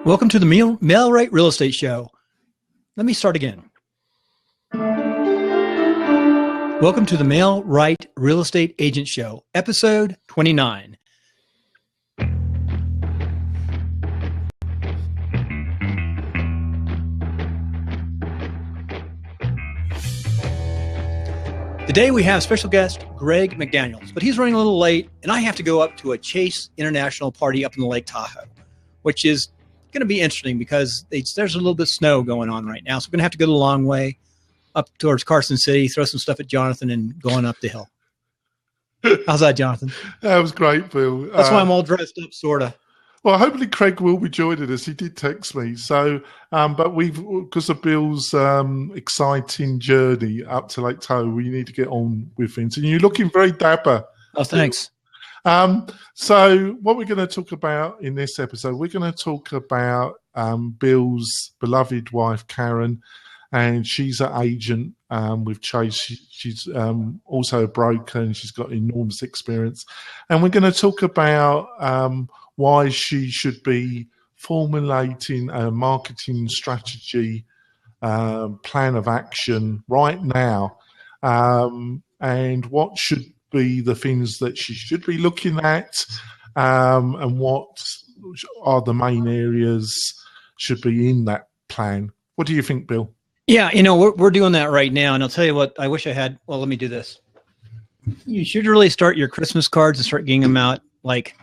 Welcome to the Mail-Right Real Estate Show. Let me start again. Welcome to the Mail-Right Real Estate Agent Show, episode 29. Today we have special guest Greg McDaniel, but he's running a little late, and I have to go up to a Chase International party up in the Lake Tahoe, which is going to be interesting because there's a little bit of snow going on right now. So we're going to have to go the long way up towards Carson City, throw some stuff at Jonathan, and going up the hill. How's that, Jonathan? That was great, Bill. That's why I'm all dressed up, sort of. Well, hopefully Craig will be joining us. He did text me. So, but because of Bill's exciting journey up to Lake Tahoe, we need to get on with things. And you're looking very dapper. Oh, thanks. So what we're going to talk about in this episode, we're going to talk about Bill's beloved wife, Karen, and she's an agent with Chase. She's also a broker, and she's got enormous experience. And we're going to talk about why she should be formulating a marketing strategy plan of action right now, and what should be the things that she should be looking at, and what are the main areas should be in that plan. What do you think, Bill? Yeah, we're doing that right now, and I'll tell you what, I wish I had. Well, let me do this. You should really start your Christmas cards and start getting them out like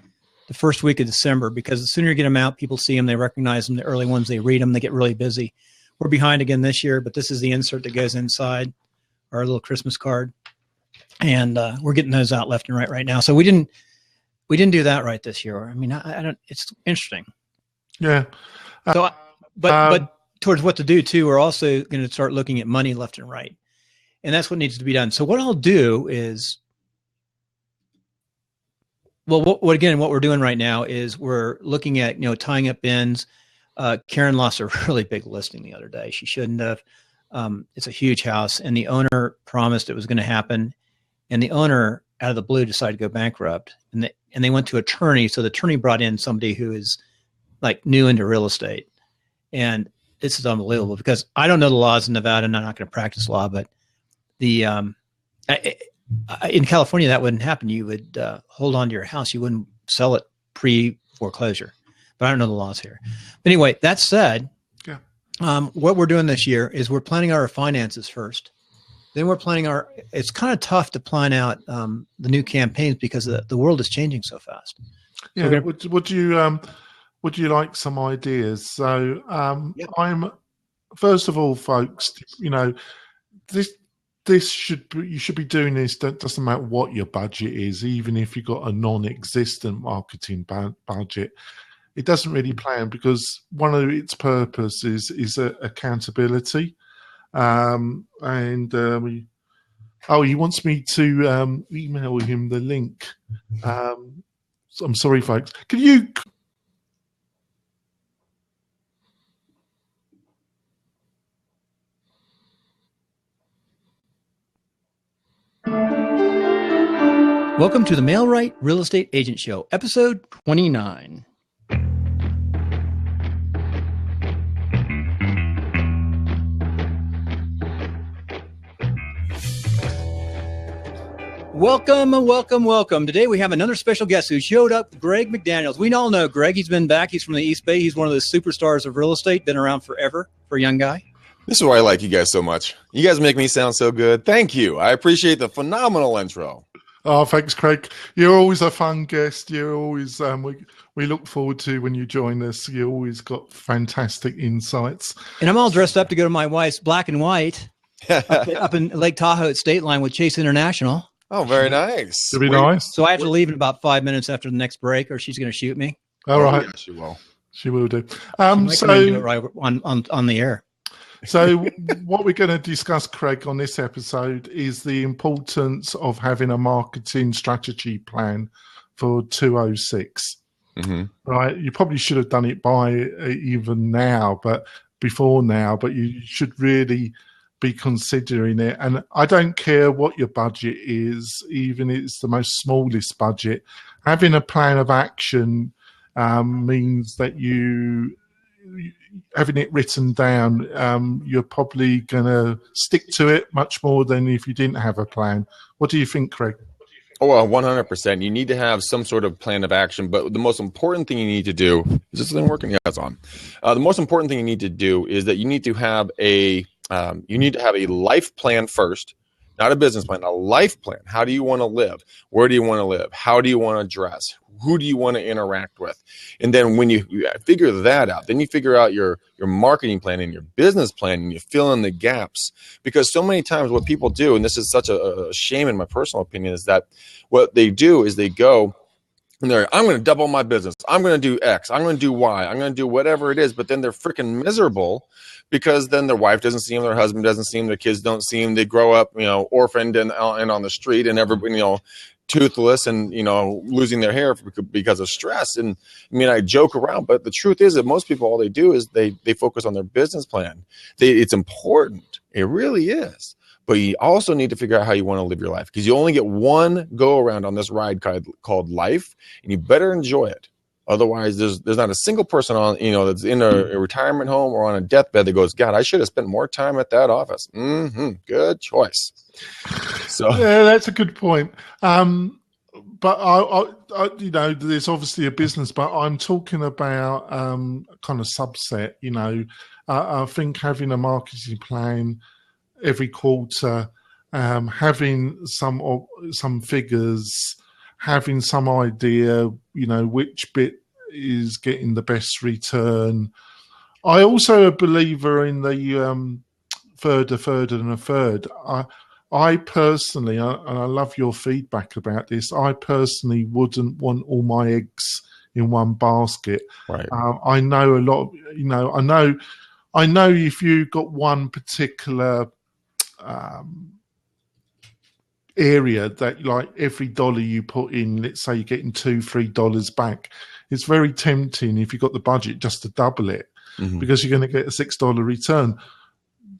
the first week of December, because the sooner you get them out, people see them, they recognize them. The early ones, they read them, they get really busy. We're behind again this year, but this is the insert that goes inside our little Christmas card. And we're getting those out left and right now. So we didn't do that right this year. I mean, I don't. It's interesting. Yeah. So, but towards what to do too, we're also going to start looking at money left and right, and that's what needs to be done. So what I'll do is, well, what we're doing right now is we're looking at tying up ends. Karen lost a really big listing the other day. She shouldn't have. It's a huge house, and the owner promised it was going to happen. And the owner, out of the blue, decided to go bankrupt, and they went to attorney. So the attorney brought in somebody who is like new into real estate, and this is unbelievable because I don't know the laws in Nevada, and I'm not going to practice law. But the in California that wouldn't happen. You would hold on to your house. You wouldn't sell it pre-foreclosure. But I don't know the laws here. But anyway, that said, yeah. What we're doing this year is we're planning our finances first. Then we're planning it's kind of tough to plan out the new campaigns because the world is changing so fast. Yeah. Would you like some ideas? So Yep. I'm, first of all, folks, you should be doing this. That doesn't matter what your budget is, even if you've got a non-existent marketing budget. It doesn't really plan because one of its purposes is accountability. He wants me to email him the link. So I'm sorry, folks. Can you? Welcome to the Mail-Right Real Estate Agent Show, episode 29. Welcome. Today we have another special guest who showed up, Greg McDaniel. We all know Greg. He's been back. He's from the East Bay. He's one of the superstars of real estate, been around forever for a young guy. This is why I like you guys so much. You guys make me sound so good. Thank you. I appreciate the phenomenal intro. Oh, thanks, Craig. You're always a fun guest. You're always we look forward to when you join us. You always got fantastic insights. And I'm all dressed up to go to my wife's black and white up in Lake Tahoe at State Line with Chase International. Oh, very nice. It'll be nice. So I have to leave in about 5 minutes after the next break, or she's going to shoot me. All right. Yeah, she will. She will do. She might come in and do it right on the air. So what we're going to discuss, Craig, on this episode is the importance of having a marketing strategy plan for 206. Mm-hmm. Right? You probably should have done it by even now, but before now, but you should really be considering it. And I don't care what your budget is, even if it's the most smallest budget, having a plan of action means that you having it written down, you're probably going to stick to it much more than if you didn't have a plan. What do you think, Craig? Oh, well, 100%. You need to have some sort of plan of action, but the most important thing you need to do is this thing working? Yeah, it's on. The most important thing you need to do is that you need to have a life plan first, not a business plan, a life plan. How do you want to live? Where do you want to live? How do you want to dress? Who do you want to interact with? And then when you figure that out, then you figure out your marketing plan and your business plan, and you fill in the gaps. Because so many times what people do, and this is such a shame in my personal opinion, is that what they do is they go and I'm going to double my business. I'm going to do X. I'm going to do Y. I'm going to do whatever it is. But then they're freaking miserable because then their wife doesn't see them, their husband doesn't see them, their kids don't see them. They grow up, orphaned and on the street, and everybody, toothless and losing their hair because of stress. And I mean, I joke around, but the truth is that most people, all they do is they focus on their business plan. It's important, it really is, but you also need to figure out how you want to live your life, because you only get one go around on this ride called life, and you better enjoy it. Otherwise, there's not a single person on that's in a retirement home or on a deathbed that goes, God, I should have spent more time at that office. Good choice. So yeah, that's a good point. But I there's obviously a business, but I'm talking about kind of subset. I think having a marketing plan every quarter, having some figures, having some idea, which bit is getting the best return. I also a believer in the third, a third, and a third. I personally, and I love your feedback about this, I personally wouldn't want all my eggs in one basket. Right. I know a lot of, I know if you've got one particular area that, like, every dollar you put in, let's say you're getting $2-3 back, it's very tempting if you've got the budget just to double it, because you're going to get a $6 return.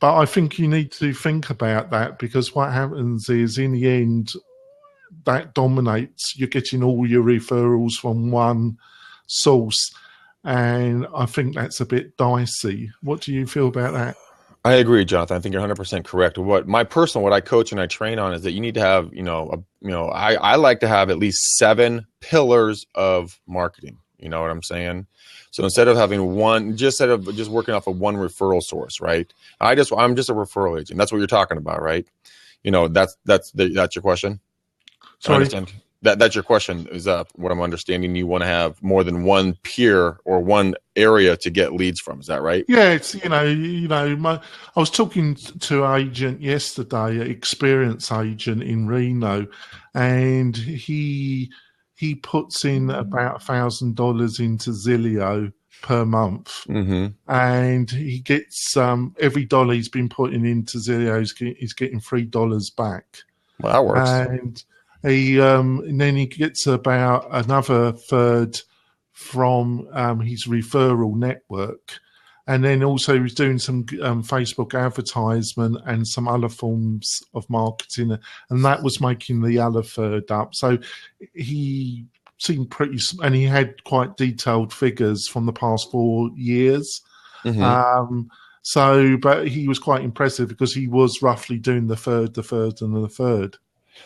But I think you need to think about that, because what happens is, in the end, that dominates. You're getting all your referrals from one source, and I think that's a bit dicey. What do you feel about that? I agree, Jonathan. I think you're 100% correct. What I coach and I train on is that you need to have, I like to have at least 7 pillars of marketing. You know what I'm saying? So instead of having one, just working off of one referral source, right? I'm just a referral agent. That's what you're talking about, right? That's your question. Sorry. I understand. That's your question. Is what I'm understanding? You want to have more than one peer or one area to get leads from. Is that right? Yeah, it's I was talking to an agent yesterday, an experienced agent in Reno, and he puts in about $1,000 into Zillow per month, and he gets every dollar he's been putting into Zillow, he's getting $3 back. Well, that works. And then he gets about another third from his referral network, and then also he's doing some Facebook advertisement and some other forms of marketing, and that was making the other third up. So he seemed and he had quite detailed figures from the past 4 years. But he was quite impressive, because he was roughly doing the third, and the third.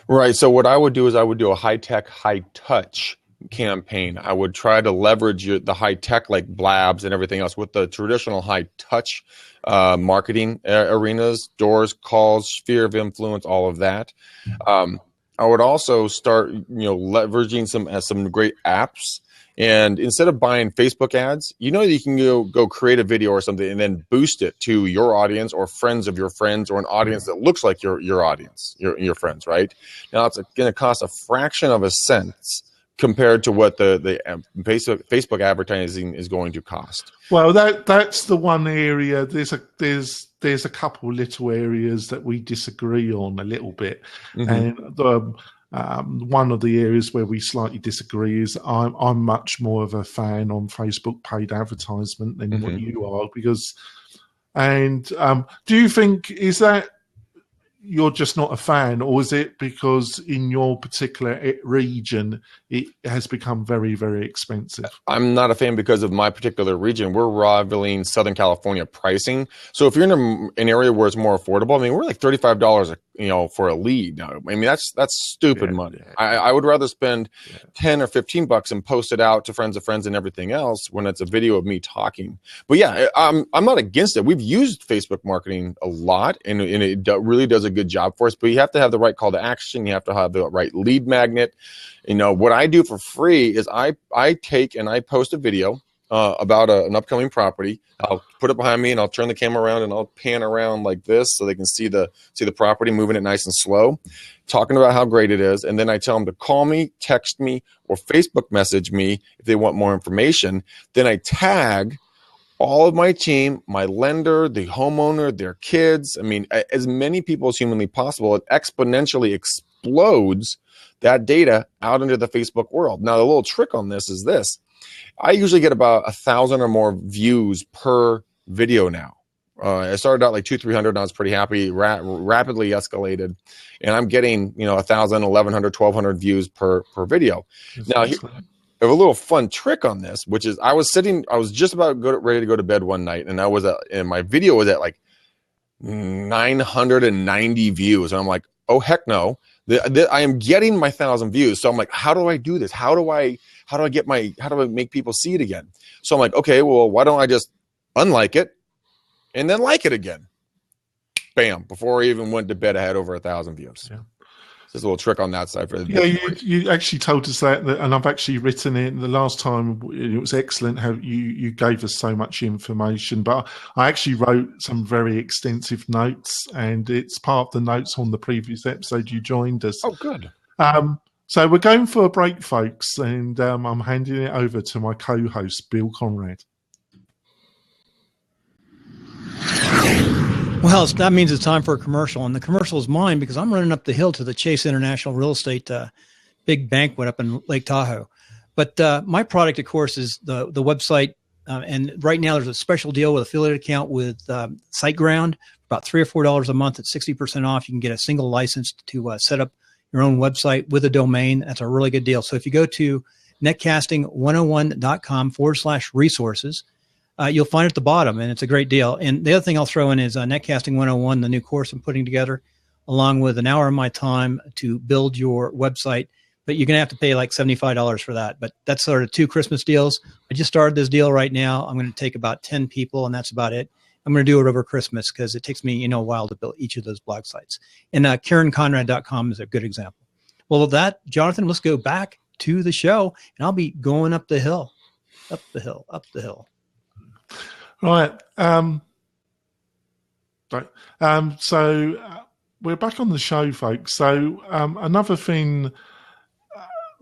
Right. So what I would do is I would do a high-tech, high-touch campaign. I would try to leverage the high-tech, like blabs and everything else, with the traditional high-touch marketing arenas, doors, calls, sphere of influence, all of that. I would also start, leveraging some great apps. And instead of buying Facebook ads, you can go create a video or something and then boost it to your audience or friends of your friends, or an audience that looks like your audience, your friends, right? Now, it's going to cost a fraction of a cent compared to what the Facebook advertising is going to cost. Well, that's the one area. There's a couple little areas that we disagree on a little bit, and one of the areas where we slightly disagree is I'm much more of a fan on Facebook paid advertisement than what you are, because. And do you think, is that you're just not a fan, or is it because in your particular region it has become very, very expensive? I'm not a fan because of my particular region. We're rivaling Southern California pricing. So if you're in an area where it's more affordable, I mean, we're like $35, for a lead now. I mean, that's stupid money. Yeah. I would rather spend 10 or 15 bucks and post it out to friends of friends and everything else when it's a video of me talking. But yeah, I'm not against it. We've used Facebook marketing a lot, and it really does a good job for us. But you have to have the right call to action. You have to have the right lead magnet. What I do for free is I take and I post a video about an upcoming property. I'll put it behind me and I'll turn the camera around and I'll pan around like this so they can see the property, moving it nice and slow, talking about how great it is. And then I tell them to call me, text me, or Facebook message me if they want more information. Then I tag all of my team, my lender, the homeowner, their kids. I mean, as many people as humanly possible. It exponentially explodes that data out into the Facebook world. Now, the little trick on this is this. I usually get about 1,000 or more views per video now. I started out like 200-300, and I was pretty happy, rapidly escalated. And I'm getting, 1,000, 1,100, 1,200 views per video. Now, I have a little fun trick on this, which is I was just about ready to go to bed one night, and and my video was at like 990 views. And I'm like, oh, heck no. I am getting my 1,000 views. So I'm like, how do I do this? How do I make people see it again? So I'm like, okay, well, why don't I just unlike it and then like it again? Bam. Before I even went to bed, I had over 1,000 views. Yeah. Just a little trick on that side. You actually told us that, and I've actually written it. The last time it was excellent how you gave us so much information. But I actually wrote some very extensive notes, and it's part of the notes on the previous episode you joined us. Oh, good. So we're going for a break, folks, and I'm handing it over to my co-host, Bill Conrad. Well, that means it's time for a commercial, and the commercial is mine because I'm running up the hill to the Chase International Real Estate big banquet up in Lake Tahoe. But my product, of course, is the website, and right now there's a special deal with affiliate account with SiteGround, about $3 or $4 a month at 60% off. You can get a single license to set up your own website with a domain. That's a really good deal. So if you go to netcasting101.com/resources, you'll find it at the bottom, and it's a great deal. And the other thing I'll throw in is Netcasting 101, the new course I'm putting together, along with an hour of my time to build your website. But you're going to have to pay like $75 for that. But that's sort of 2 Christmas deals. I just started this deal right now. I'm going to take about 10 people, and that's about it. I'm going to do it over Christmas because it takes me a while to build each of those blog sites. And KarenConrad.com is a good example. Well, with that, Jonathan, let's go back to the show, and I'll be going up the hill. Right. So we're back on the show, folks. So another thing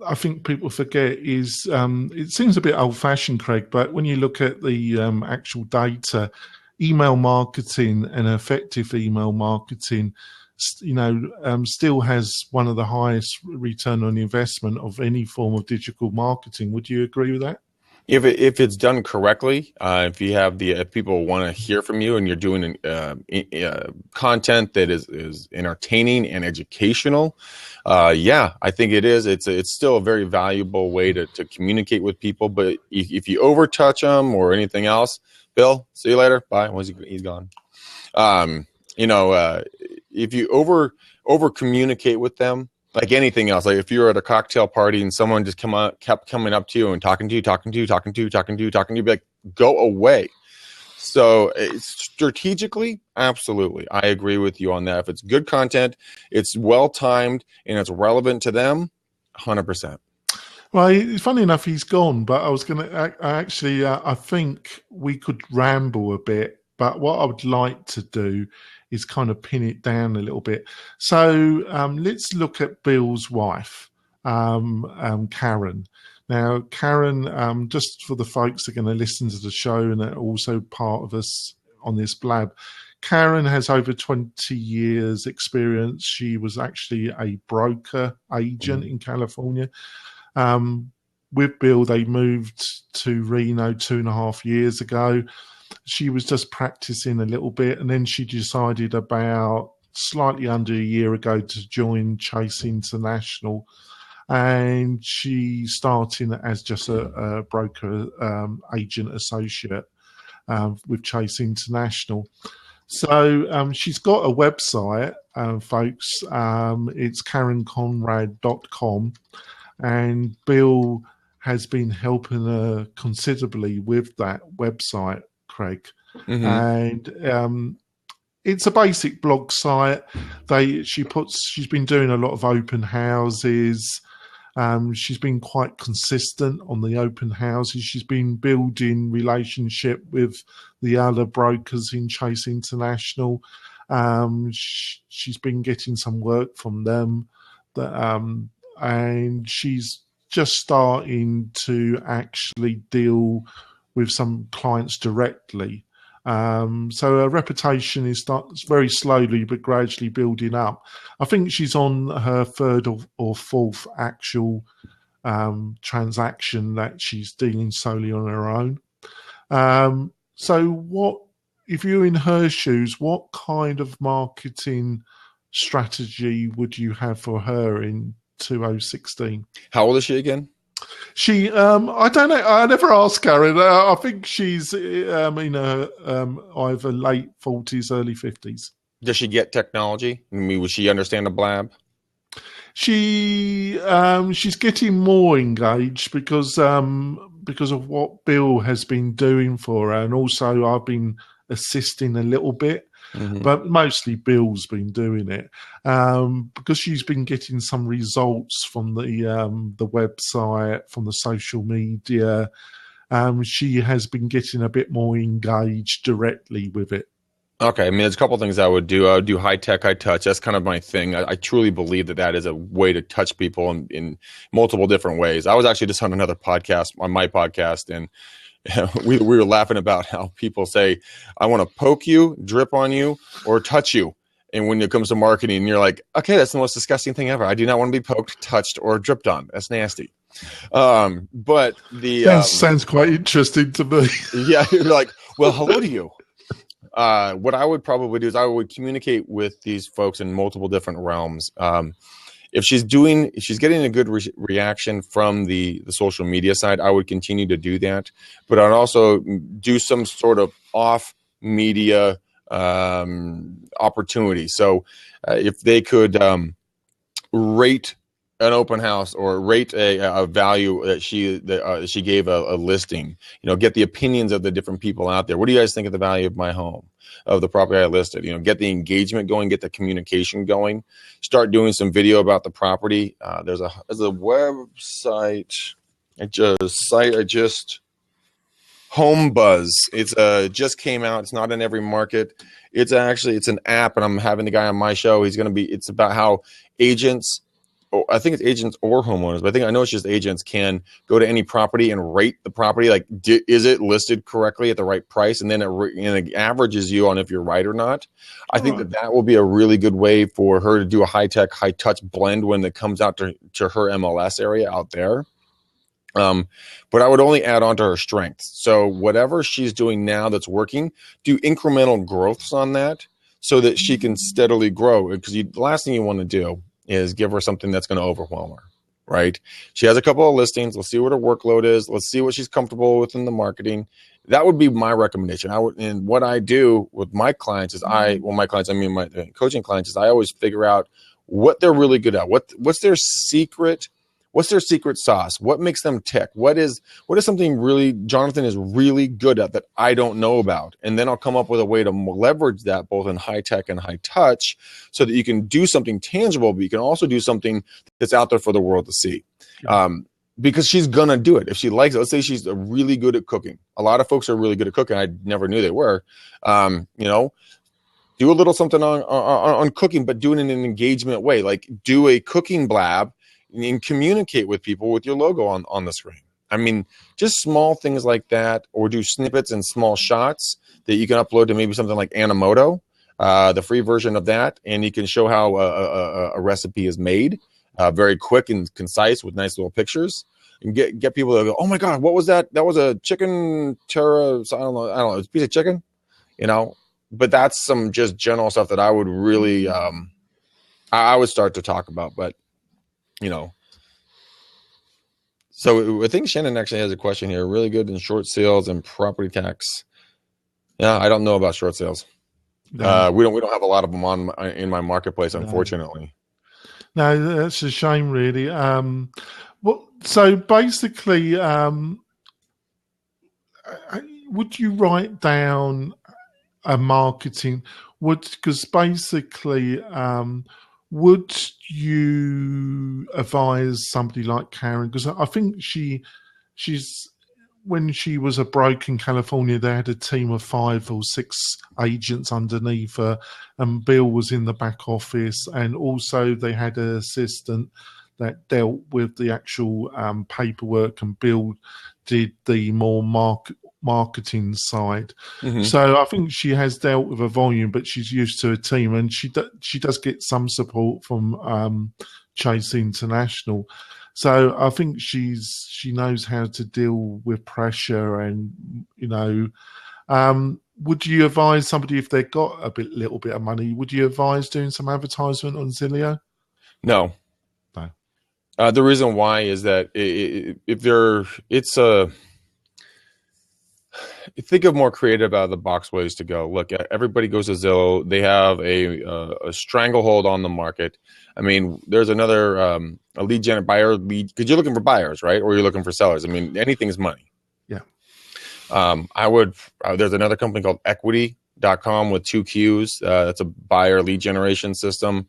I think people forget is it seems a bit old-fashioned, Craig, but when you look at the actual data, email marketing and effective email marketing, still has one of the highest return on investment of any form of digital marketing. Would you agree with that? If it's done correctly, if you have if people want to hear from you and you're doing content that is entertaining and educational, I think it is. It's still a very valuable way to communicate with people. But if you overtouch them or anything else, Bill, see you later. Bye. He's gone. If you over communicate with them, like anything else, like if you're at a cocktail party and someone just kept coming up to you and talking to you, be like, go away. So strategically, absolutely, I agree with you on that. If it's good content, it's well timed, and it's relevant to them, 100%. Well, funny enough, he's gone. But I was going to actually, I think we could ramble a bit. But what I would like to do is kind of pin it down a little bit. So let's look at Bill's wife, Karen. Now, Karen, just for the folks that are going to listen to the show and are also part of us on this blab, Karen has over 20 years experience. She was actually a broker agent in California. With Bill, they moved to Reno 2.5 years ago. She was just practicing a little bit, and then she decided about slightly under a year ago to join Chase International, and she's starting as just a broker agent associate with Chase International. So she's got a website, folks. It's KarenConrad.com, and Bill has been helping her considerably with that website, Craig. Mm-hmm. And it's a basic blog site. She's been doing a lot of open houses. She's been quite consistent on the open houses. She's been building relationship with the other brokers in Chase International. She's been getting some work from them, and she's just starting to actually deal with some clients directly. So her reputation is very slowly but gradually building up. I think she's on her third or fourth actual transaction that she's dealing solely on her own. So what, if you're in her shoes, what kind of marketing strategy would you have for her in 2016? How old is she again? She, I don't know. I never asked Karen. I think she's in her either late 40s, early 50s. Does she get technology? I mean, would she understand a blab? She's getting more engaged because of what Bill has been doing for her, and also I've been assisting a little bit. Mm-hmm. But mostly Bill's been doing it because she's been getting some results from the website, from the social media. She has been getting a bit more engaged directly with it. Okay, I mean, there's a couple of things I would do. I would do high tech, high touch. That's kind of my thing. I truly believe that is a way to touch people in multiple different ways. I was actually just on another podcast, on my podcast, and we were laughing about how people say, I want to poke you, drip on you, or touch you. And when it comes to marketing, you're like, okay, that's the most disgusting thing ever. I do not want to be poked, touched, or dripped on. That's nasty. But the sounds quite interesting to me. Yeah, you're like, well, hello to you. What I would probably do is I would communicate with these folks in multiple different realms. If she's getting a good reaction from the social media side, I would continue to do that. But I'd also do some sort of off media opportunity. So if they could rate an open house or rate a value that she gave a listing, get the opinions of the different people out there. What do you guys think of the value of my home, of the property I listed? Get the engagement going, get the communication going, start doing some video about the property. There's a website. Home Buzz. It's just came out. It's not in every market. It's an app, and I'm having the guy on my show. It's about how agents, I think it's agents or homeowners, but I know it's just agents, can go to any property and rate the property. Like, is it listed correctly at the right price? And then it averages you on if you're right or not. I think that will be a really good way for her to do a high-tech, high-touch blend when it comes out to her MLS area out there. But I would only add on to her strengths. So whatever she's doing now that's working, do incremental growths on that so that she can steadily grow. Because the last thing you want to do is give her something that's going to overwhelm her, right? She has a couple of listings. Let's see what her workload is. Let's see what she's comfortable with in the marketing. That would be my recommendation. And what I do with my clients is my coaching clients is I always figure out what they're really good at. What's their secret? What's their secret sauce? What makes them tick? What is something really Jonathan is really good at that I don't know about? And then I'll come up with a way to leverage that both in high tech and high touch so that you can do something tangible, but you can also do something that's out there for the world to see. Because she's going to do it. If she likes it, let's say she's really good at cooking. A lot of folks are really good at cooking. I never knew they were. Do a little something on cooking, but do it in an engagement way. Like, do a cooking blab and communicate with people with your logo on the screen. I mean, just small things like that, or do snippets and small shots that you can upload to maybe something like Animoto, the free version of that, and you can show how a recipe is made, very quick and concise with nice little pictures, and get people to go, oh my God, what was that? That was a chicken terra. I don't know, it's a piece of chicken, but that's some just general stuff that I would really, I would start to talk about. But so I think Shannon actually has a question here. Really good in short sales and property tax. Yeah, I don't know about short sales. No. We don't have a lot of them in my marketplace, unfortunately. No, that's a shame, really. So basically, would you write down a marketing? Because basically, would you advise somebody like Karen? Because I think she's when she was a broker in California, they had a team of 5 or 6 agents underneath her, and Bill was in the back office, and also they had an assistant that dealt with the actual paperwork, and Bill did the more marketing side. Mm-hmm. So I think she has dealt with a volume, but she's used to a team, and she does get some support from Chase International. So I think she knows how to deal with pressure, and would you advise somebody, if they've got a little bit of money, would you advise doing some advertisement on Zillow? No. The reason why is that think of more creative out of the box ways to go. Look, everybody goes to Zillow. They have a stranglehold on the market. I mean, there's another a lead gen buyer lead, because you're looking for buyers, right? Or you're looking for sellers. I mean, anything's money. Yeah. There's another company called equity.com with 2 Qs. That's a buyer lead generation system.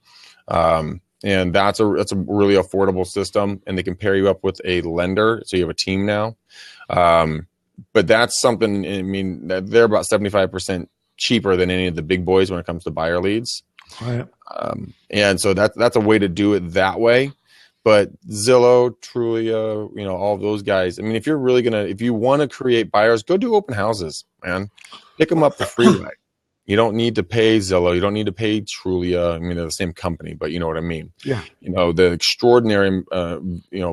And that's a really affordable system, and they can pair you up with a lender, so you have a team now. But that's something. I mean, they're about 75% cheaper than any of the big boys when it comes to buyer leads. Right. And so that's a way to do it that way. But Zillow, Trulia, all of those guys. I mean, if you want to create buyers, go do open houses, man. Pick them up for free. You don't need to pay Zillow. You don't need to pay Trulia. I mean, they're the same company, but you know what I mean. Yeah. The extraordinary,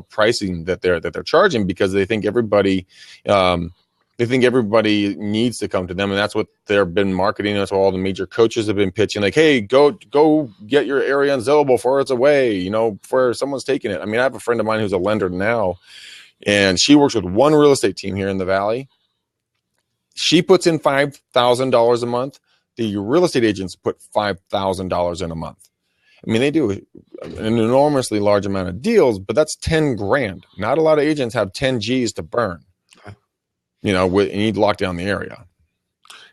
pricing that they're charging, because they think everybody needs to come to them, and that's what they've been marketing. That's what all the major coaches have been pitching. Like, hey, go get your area on Zillow before it's away. Before someone's taking it. I mean, I have a friend of mine who's a lender now, and she works with one real estate team here in the Valley. She puts in $5,000 a month. The real estate agents put $5,000 in a month. I mean, they do an enormously large amount of deals, but that's $10,000. Not a lot of agents have 10 G's to burn. You need to lock down the area.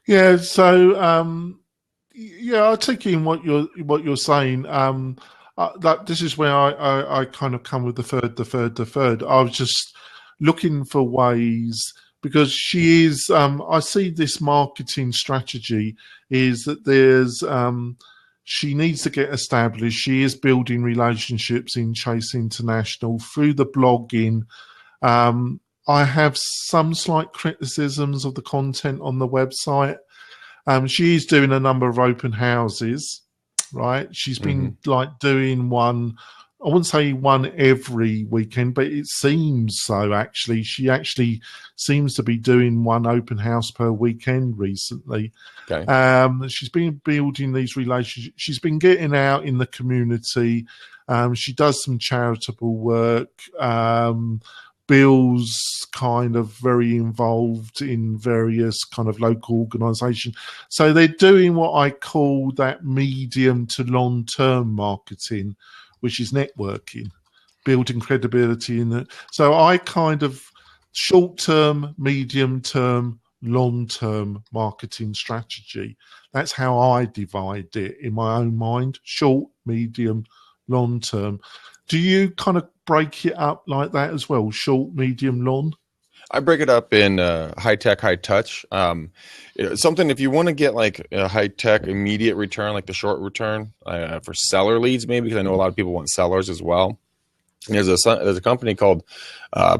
Yeah. So, I take in what you're saying. This is where I kind of come with the third. I was just looking for ways, because she is, I see this marketing strategy is that she needs to get established. She is building relationships in Chase International through the blogging. I have some slight criticisms of the content on the website. She is doing a number of open houses, right? She's been doing one. I wouldn't say one every weekend, but it seems so, actually. She actually seems to be doing one open house per weekend recently. Okay. She's been building these relationships. She's been getting out in the community. She does some charitable work. Bill's kind of very involved in various kind of local organisations. So they're doing what I call that medium to long-term marketing, which is networking, building credibility in it. So I kind of short-term, medium-term, long-term marketing strategy. That's how I divide it in my own mind: short, medium, long-term. Do you kind of break it up like that as well? Short, medium, long? I break it up in high tech, high touch. Something, if you want to get like a high tech immediate return, like the short return for seller leads, maybe, because I know a lot of people want sellers as well. There's a company called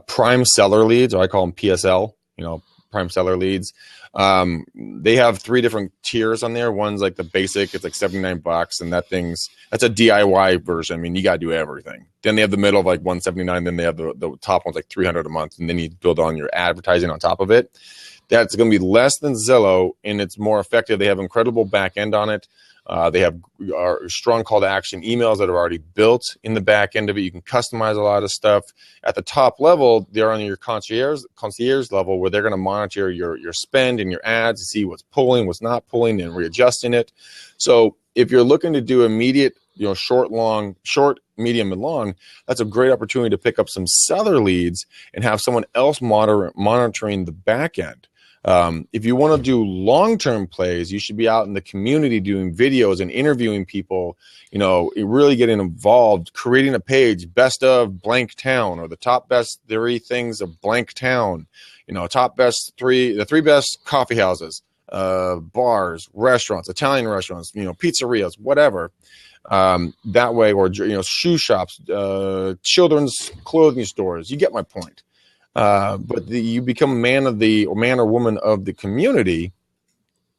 Prime Seller Leads, or I call them PSL. Prime Seller Leads. They have 3 different tiers on there. One's like the basic, it's like $79, and that's a DIY version. I mean, you gotta do everything. Then they have the middle of like $179. Then they have the top one's like $300 a month, and then you build on your advertising on top of it. That's going to be less than Zillow, and it's more effective. They have incredible back end on it. They have strong call to action emails that are already built in the back end of it. You can customize a lot of stuff. At the top level, they're on your concierge level, where they're going to monitor your spend and your ads to see what's pulling, what's not pulling, and readjusting it. So if you're looking to do immediate, short, medium, and long, that's a great opportunity to pick up some seller leads and have someone else monitoring the back end. If you want to do long-term plays, you should be out in the community doing videos and interviewing people, really getting involved, creating a page, best of blank town, or the top best 3 things of blank town, the 3 best coffee houses, bars, restaurants, Italian restaurants, pizzerias, whatever. That way, or, shoe shops, children's clothing stores. You get my point. But you become a man or woman of the community.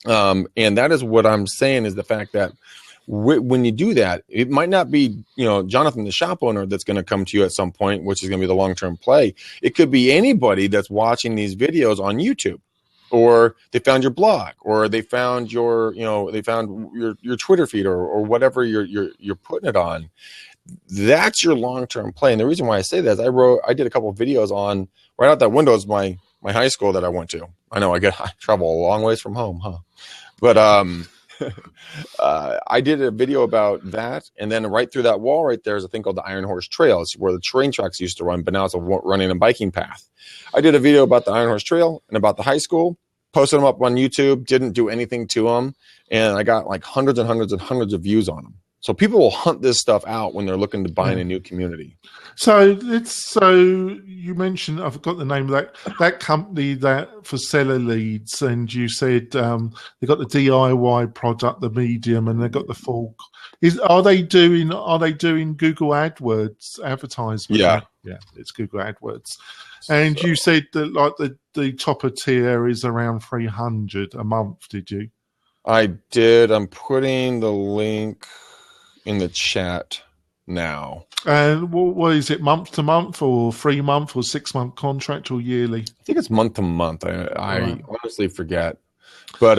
And that is what I'm saying, is the fact that when you do that, it might not be, Jonathan, the shop owner, that's going to come to you at some point, which is going to be the long-term play. It could be anybody that's watching these videos on YouTube, or they found your blog, or they found your Twitter feed, or whatever you're putting it on. That's your long-term play. And the reason why I say that is I did a couple of videos on, right out that window is my high school that I went to. I know I travel a long ways from home, huh? But I did a video about that, and then right through that wall right there is a thing called the Iron Horse Trail. It's where the train tracks used to run, but now it's a running and biking path. I did a video about the Iron Horse Trail and about the high school, posted them up on YouTube, didn't do anything to them, and I got like hundreds and hundreds and hundreds of views on them. So people will hunt this stuff out when they're looking to buy in a new community. So you mentioned, I forgot the name of that company that for seller leads, and you said they got the DIY product, the medium, and they got the full. Are they doing Google AdWords advertisement? Yeah, it's Google AdWords. And you said that like the topper tier is around 300 a month. Did you? I did. I'm putting the link in the chat now. And what is it, month to month, or 3 month, or 6 month contract, or yearly? I think it's month to month. I honestly forget, but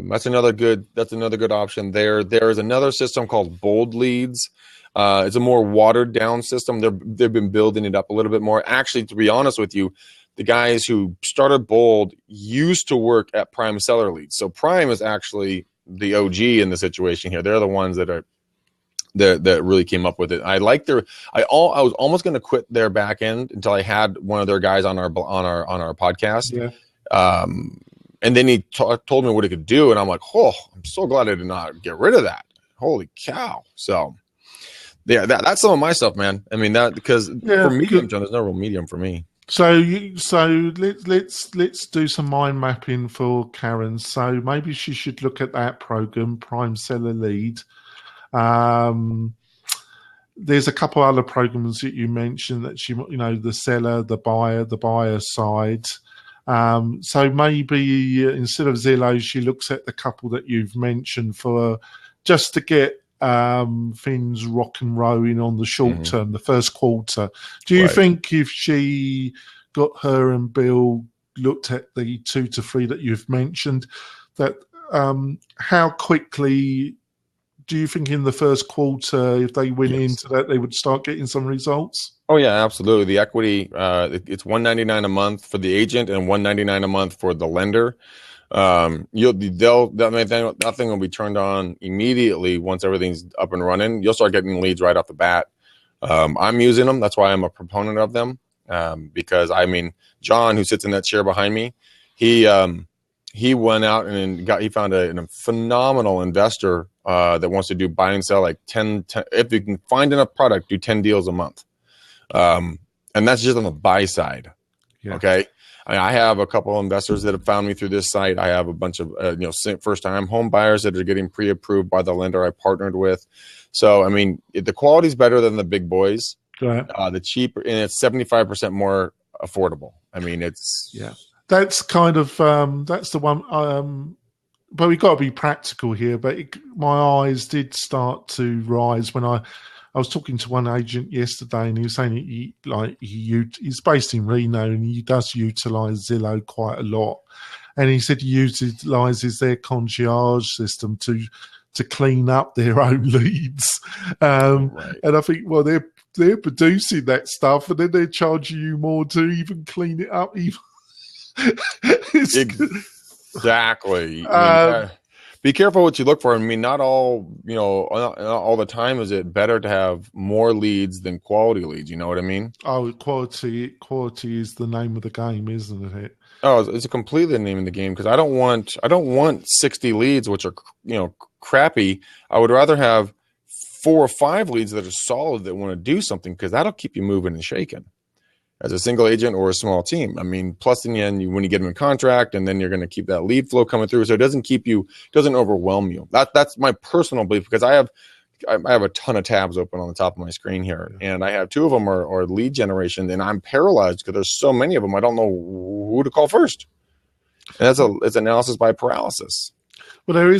that's another good option. There is another system called Bold Leads. It's a more watered down system. They've been building it up a little bit more. Actually, to be honest with you, the guys who started Bold used to work at Prime Seller Leads. So Prime is actually the OG in the situation here. They're the ones that really came up with it. I was almost going to quit their back end until I had one of their guys on our podcast. Yeah. And then he told me what it could do, and I'm like, oh, I'm so glad I did not get rid of that. Holy cow! So, yeah, that's some of my stuff, man. I mean, that because for medium, John, there's no real medium for me. So let's do some mind mapping for Karen. So maybe she should look at that program, Prime Seller Lead. There's a couple other programs that you mentioned that the seller, the buyer side. So maybe instead of Zillow, she looks at the couple that you've mentioned for just to get things rock and rolling on the short term, the first quarter. Do you think if she got her and Bill looked at the 2 to 3 that you've mentioned, that how quickly do you think in the first quarter, if they went into that, they would start getting some results? Oh yeah, absolutely. The equity, it's $199 a month for the agent and $199 a month for the lender. That thing will be turned on immediately once everything's up and running. You'll start getting leads right off the bat. I'm using them. That's why I'm a proponent of them. Because John, who sits in that chair behind me, he went out and he found a phenomenal investor that wants to do buy and sell like 10 if you can find enough product, do 10 deals a month. And that's just on the buy side. Yeah. Okay. I have a couple of investors that have found me through this site. I have a bunch of first-time home buyers that are getting pre-approved by the lender I partnered with. So the quality is better than the big boys. The cheap, and it's 75% more affordable. That's kind of that's the one. But we've got to be practical here. But my eyes did start to rise when I I was talking to one agent yesterday, and he was saying he's based in Reno, and he does utilize Zillow quite a lot. And he said he utilizes their concierge system to clean up their own leads. Right. And I think, well, they're producing that stuff, and then they're charging you more to even clean it up. Exactly. Be careful what you look for. I mean, not all the time is it better to have more leads than quality leads. You know what I mean? Oh, quality is the name of the game, isn't it? Oh, it's a completely the name of the game, because I don't want 60 leads which are crappy. I would rather have 4 or 5 leads that are solid that want to do something, because that'll keep you moving and shaking as a single agent or a small team. I mean, plus in the end, when you get them in contract, and then you're going to keep that lead flow coming through, so it doesn't overwhelm you. That's my personal belief, because I have a ton of tabs open on the top of my screen here, and I have 2 of them are lead generation, and I'm paralyzed because there's so many of them. I don't know who to call first. And it's analysis by paralysis. Well, there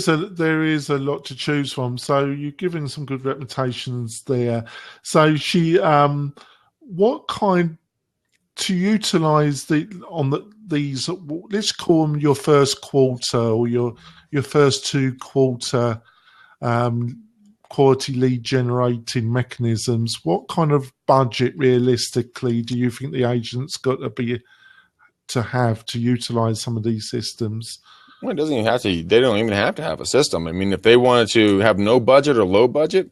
is a lot to choose from. So you're giving some good reputations there. So what kind to utilize these? Let's call them your first quarter, or your first 2 quarter quality lead generating mechanisms. What kind of budget realistically do you think the agent's got to have to utilize some of these systems? Well, it doesn't even have to. They don't even have to have a system. I mean, if they wanted to have no budget or low budget,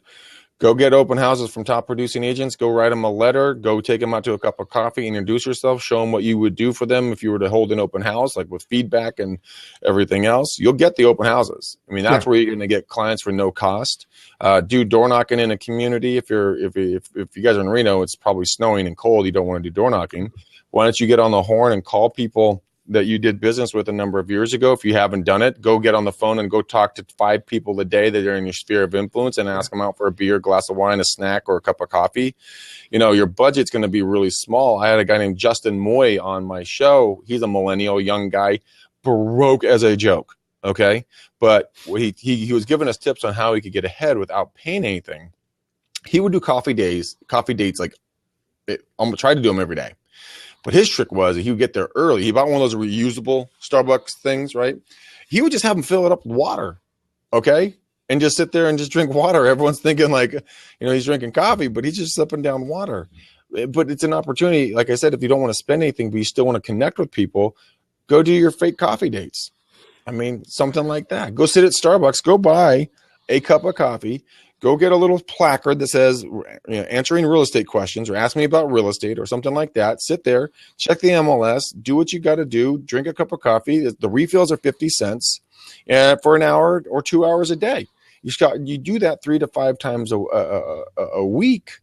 go get open houses from top producing agents. Go write them a letter. Go take them out to a cup of coffee. Introduce yourself. Show them what you would do for them if you were to hold an open house, like with feedback and everything else. You'll get the open houses. I mean, that's where you're going to get clients for no cost. Do door knocking in a community. If you guys are in Reno, it's probably snowing and cold. You don't want to do door knocking. Why don't you get on the horn and call people that you did business with a number of years ago? If you haven't done it, go get on the phone and go talk to 5 people a day that are in your sphere of influence, and ask them out for a beer, glass of wine, a snack, or a cup of coffee. Your budget's going to be really small. I had a guy named Justin Moy on my show. He's a millennial, young guy, broke as a joke. Okay. But he was giving us tips on how he could get ahead without paying anything. He would do coffee dates, like I'm try to do them every day. But his trick was he would get there early. He bought one of those reusable Starbucks things, right? He would just have them fill it up with water, okay? And just sit there and just drink water. Everyone's thinking he's drinking coffee, but he's just sipping down water. But it's an opportunity. Like I said, if you don't want to spend anything, but you still want to connect with people, go do your fake coffee dates. I mean, something like that. Go sit at Starbucks. Go buy a cup of coffee. Go get a little placard that says, answering real estate questions, or ask me about real estate, or something like that. Sit there, check the MLS, do what you got to do, drink a cup of coffee. The refills are 50 cents for an hour or 2 hours a day. You do that 3 to 5 times a week.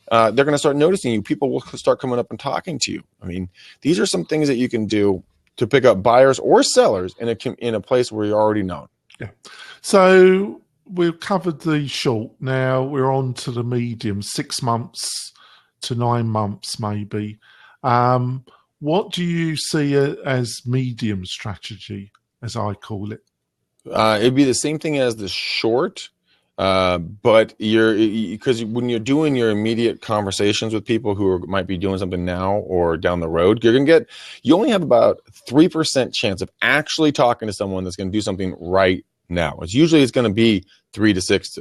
They're going to start noticing you. People will start coming up and talking to you. I mean, these are some things that you can do to pick up buyers or sellers in a place where you're already known. Yeah. So we've covered the short. Now we're on to the medium, 6 months to 9 months, maybe. What do you see as medium strategy, as I call it? It'd be the same thing as the short, but because when you're doing your immediate conversations with people who might be doing something now or down the road, you only have about 3% chance of actually talking to someone that's going to do something right now. It's going to be 3 to 6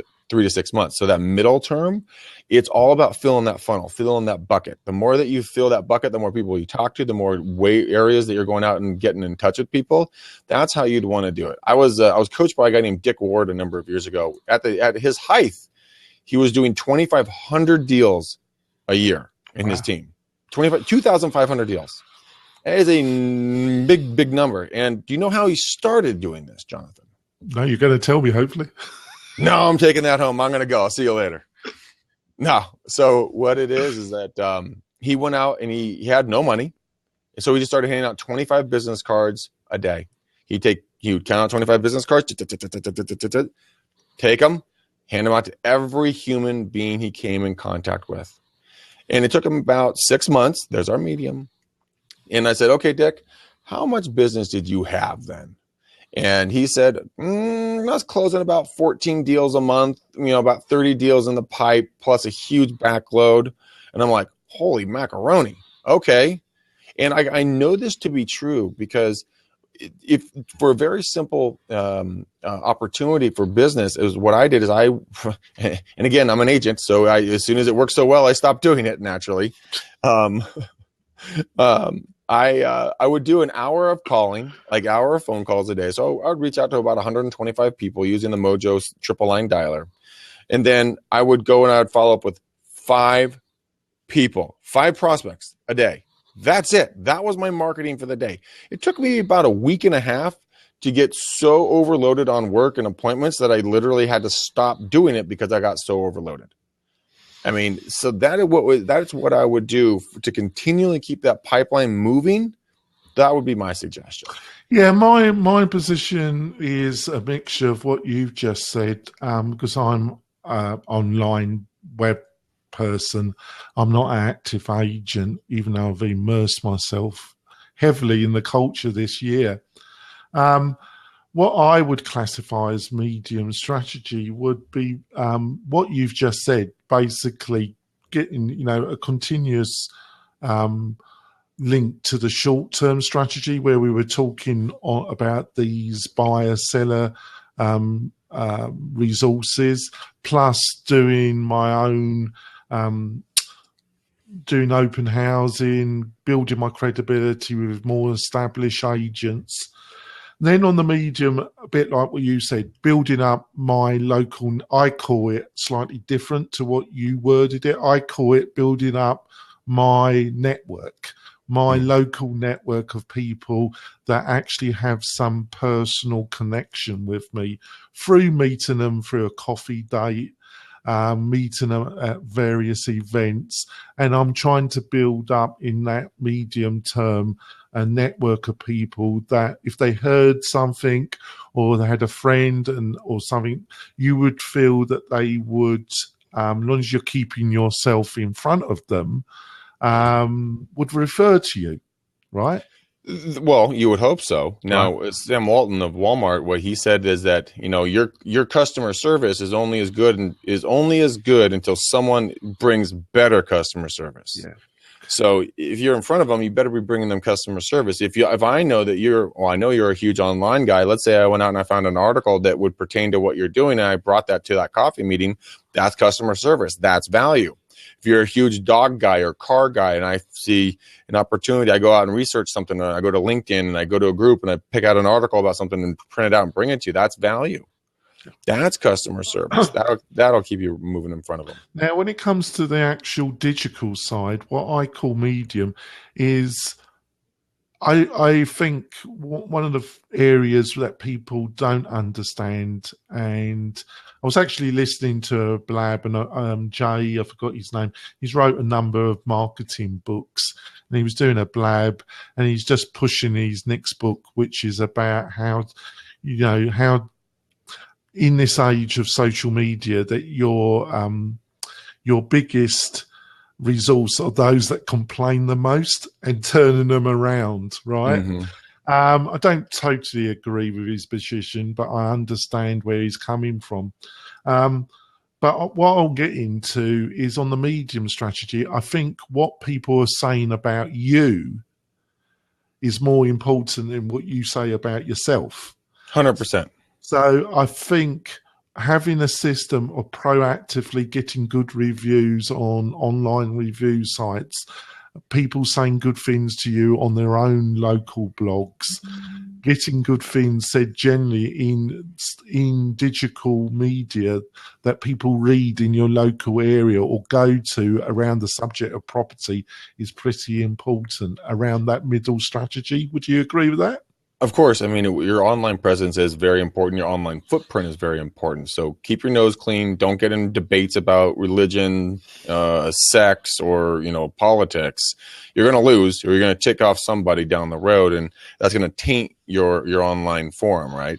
months. So that middle term, it's all about filling that funnel, filling that bucket. The more that you fill that bucket, the more people you talk to, the more areas that you're going out and getting in touch with people. That's how you'd want to do it. I was coached by a guy named Dick Ward a number of years ago. At his height, he was doing 2,500 deals a year in his team. 2,500 deals. That is a big number. And do you know how he started doing this, Jonathan? No, you're going to tell me, hopefully. No, I'm taking that home. I'm going to go. I'll see you later. No. So what it is that he went out and he had no money. And so he just started handing out 25 business cards a day. He would count out 25 business cards, take them, hand them out to every human being he came in contact with. And it took him about 6 months. There's our medium. And I said, okay, Dick, how much business did you have then? And he said, let's close in about 14 deals a month, about 30 deals in the pipe, plus a huge backload. And I'm like, holy macaroni. Okay. And I know this to be true because if for a very simple opportunity for business is what I did is and again, I'm an agent. So as soon as it worked so well, I stopped doing it naturally. I would do an hour of calling, like hour of phone calls a day. So I would reach out to about 125 people using the Mojo triple line dialer. And then I would go and I would follow up with 5 people, 5 prospects a day. That's it. That was my marketing for the day. It took me about a week and a half to get so overloaded on work and appointments that I literally had to stop doing it because I got so overloaded. I mean, so that's what I would do to continually keep that pipeline moving. That would be my suggestion. Yeah, my position is a mixture of what you've just said, because I'm online web person. I'm not an active agent, even though I've immersed myself heavily in the culture this year. What I would classify as medium strategy would be what you've just said, basically getting, a continuous link to the short-term strategy where we were talking about these buyer-seller resources, plus doing my own, doing open housing, building my credibility with more established agents. Then on the medium, a bit like what you said, building up my local, I call it slightly different to what you worded it. I call it building up my network, my local network of people that actually have some personal connection with me through meeting them through a coffee date, meeting them at various events. And I'm trying to build up in that medium term a network of people that if they heard something or they had a friend or something, you would feel that they would, as long as you're keeping yourself in front of them, would refer to you, right? Well, you would hope so. Now, Sam Walton of Walmart, what he said is that your customer service is only as good until someone brings better customer service. Yeah. So if you're in front of them, you better be bringing them customer service. If I know that I know you're a huge online guy. Let's say I went out and I found an article that would pertain to what you're doing, and I brought that to that coffee meeting. That's customer service. That's value. If you're a huge dog guy or car guy and I see an opportunity, I go out and research something, and I go to LinkedIn and I go to a group and I pick out an article about something and print it out and bring it to you. That's value. That's customer service. That'll keep you moving in front of them. Now, when it comes to the actual digital side, what I call medium is I think one of the areas that people don't understand, and I was actually listening to a blab, and Jay, I forgot his name, he's wrote a number of marketing books, and he was doing a blab, and he's just pushing his next book, which is about how in this age of social media that your biggest resource are those that complain the most and turning them around, right? Mm-hmm. I don't totally agree with his position, but I understand where he's coming from. But what I'll get into is on the medium strategy. I think what people are saying about you is more important than what you say about yourself. 100%. So I think having a system of proactively getting good reviews on online review sites, people saying good things to you on their own local blogs, getting good things said generally in digital media that people read in your local area or go to around the subject of property is pretty important around that middle strategy. Would you agree with that? Of course. I mean, your online presence is very important. Your online footprint is very important. So keep your nose clean. Don't get in debates about religion, sex, or, politics. You're going to lose, or you're going to tick off somebody down the road, and that's going to taint your online forum, right?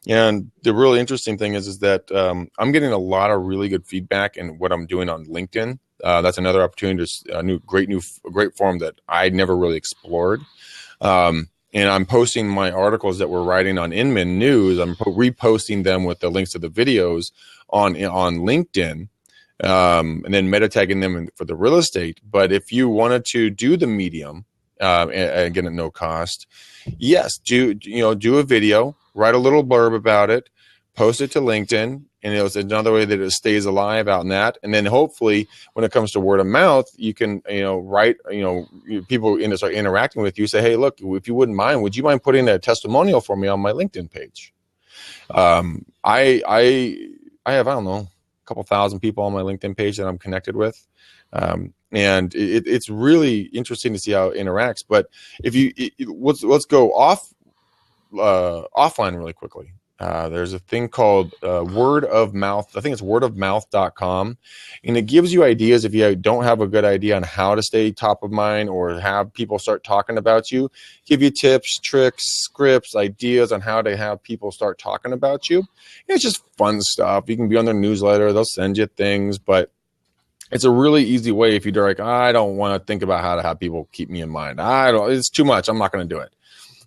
And the really interesting thing is that I'm getting a lot of really good feedback in what I'm doing on LinkedIn. That's another opportunity, great forum that I never really explored. and I'm posting my articles that we're writing on Inman News. I'm reposting them with the links to the videos on LinkedIn, and then meta tagging them for the real estate. But if you wanted to do the medium, and again at no cost, yes, do a video, write a little blurb about it, post it to LinkedIn, and it's another way that it stays alive out in that. And then hopefully when it comes to word of mouth, you can, write, people start interacting with you, say, hey, look, if you wouldn't mind, would you mind putting a testimonial for me on my LinkedIn page? I have, I don't know, a couple thousand people on my LinkedIn page that I'm connected with. And it's really interesting to see how it interacts. But let's go offline really quickly. There's a thing called word of mouth. I think it's wordofmouth.com. And it gives you ideas if you don't have a good idea on how to stay top of mind or have people start talking about you. Give you tips, tricks, scripts, ideas on how to have people start talking about you. It's just fun stuff. You can be on their newsletter. They'll send you things. But it's a really easy way if you're like, I don't want to think about how to have people keep me in mind. It's too much. I'm not going to do it.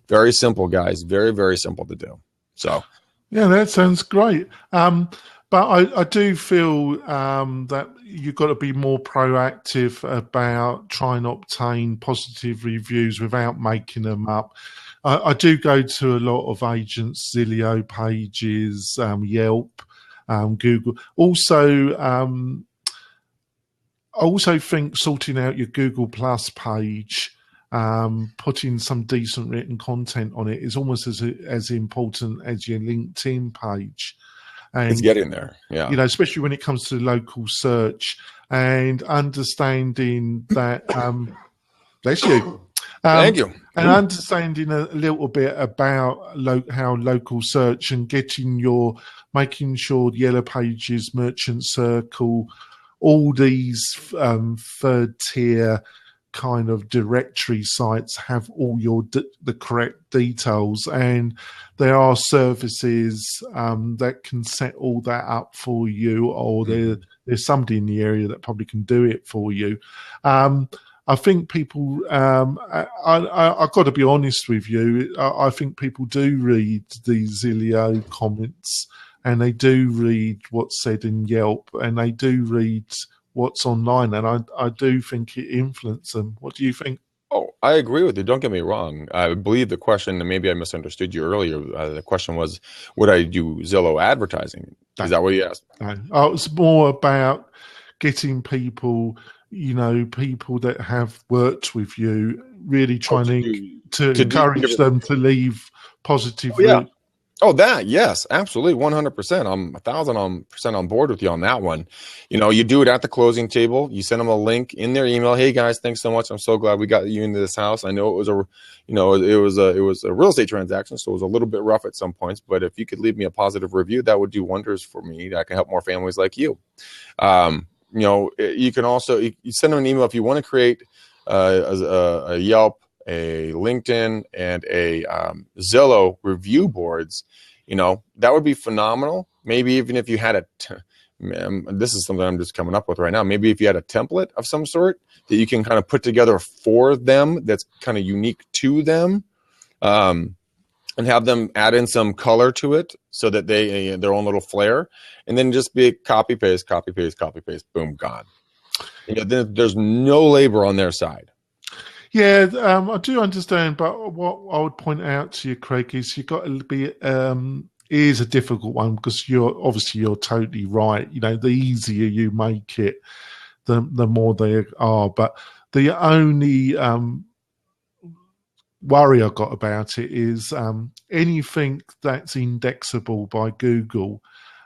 Very simple, guys. Very, very simple to do. So. Yeah, that sounds great. But I do feel that you've got to be more proactive about trying to obtain positive reviews without making them up. I do go to a lot of agents, Zillow pages, Yelp, Google. Also, I also think sorting out your Google Plus page, putting some decent written content on it is almost as important as your LinkedIn page. And, it's getting there, yeah. Especially when it comes to local search and understanding that. Bless you. Thank you. And understanding a little bit about how local search and making sure Yellow Pages, Merchant Circle, all these third tier kind of directory sites have all the correct details, and there are services that can set all that up for you, or there's somebody in the area that probably can do it for you. I think people, I've got to be honest with you, I think people do read the Zillow comments, and they do read what's said in Yelp, and they do read what's online, and I do think it influences them. What do you think? Oh, I agree with you. Don't get me wrong. I believe the question, and maybe I misunderstood you earlier, the question was, would I do Zillow advertising? Is that what you asked? No. It's more about getting people, people that have worked with you, really trying to encourage them to leave positive reviews. Oh, that, yes, absolutely, 100%. I'm 1,000% on board with you on that one. You do it at the closing table. You send them a link in their email. Hey guys, thanks so much. I'm so glad we got you into this house. I know it was a real estate transaction, so it was a little bit rough at some points. But if you could leave me a positive review, that would do wonders for me. I can help more families like you. You can also you send them an email if you want to create a Yelp, a LinkedIn, and a Zillow review boards. That would be phenomenal. Maybe even if you had this is something I'm just coming up with right now. Maybe if you had a template of some sort that you can kind of put together for them, that's kind of unique to them, and have them add in some color to it so that they their own little flair, and then just be copy paste, boom, gone. Then there's no labor on their side. Yeah, I do understand, but what I would point out to you, Craig, is you've got to be. It is a difficult one because you're totally right. The easier you make it, the more they are. But the only worry I got about it is anything that's indexable by Google.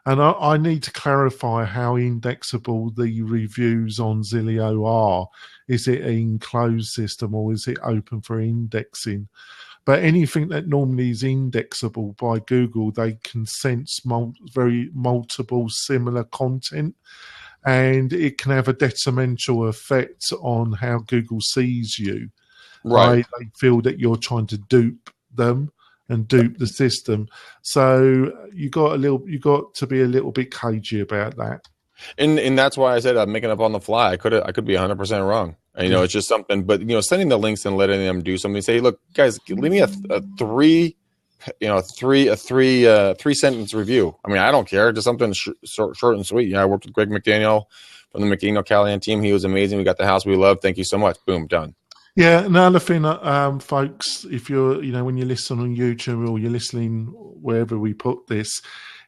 And I need to clarify how indexable the reviews on Zillow are. Is it an enclosed system or is it open for indexing? But anything that normally is indexable by Google, they can sense multiple similar content, and it can have a detrimental effect on how Google sees you. Right? They feel that you're trying to dupe them and dupe the system. So you got to be a little bit cagey about that. And that's why I said I'm making up on the fly. I could be 100% wrong. And, it's just something. But sending the links and letting them do something. Say, look, guys, leave me a three sentence review. I mean, I don't care. Just something short and sweet. I worked with Greg McDaniel from the McDaniel Callahan team. He was amazing. We got the house we love. Thank you so much. Boom, done. Yeah, another thing, folks, if you're, when you listen on YouTube or you're listening wherever we put this,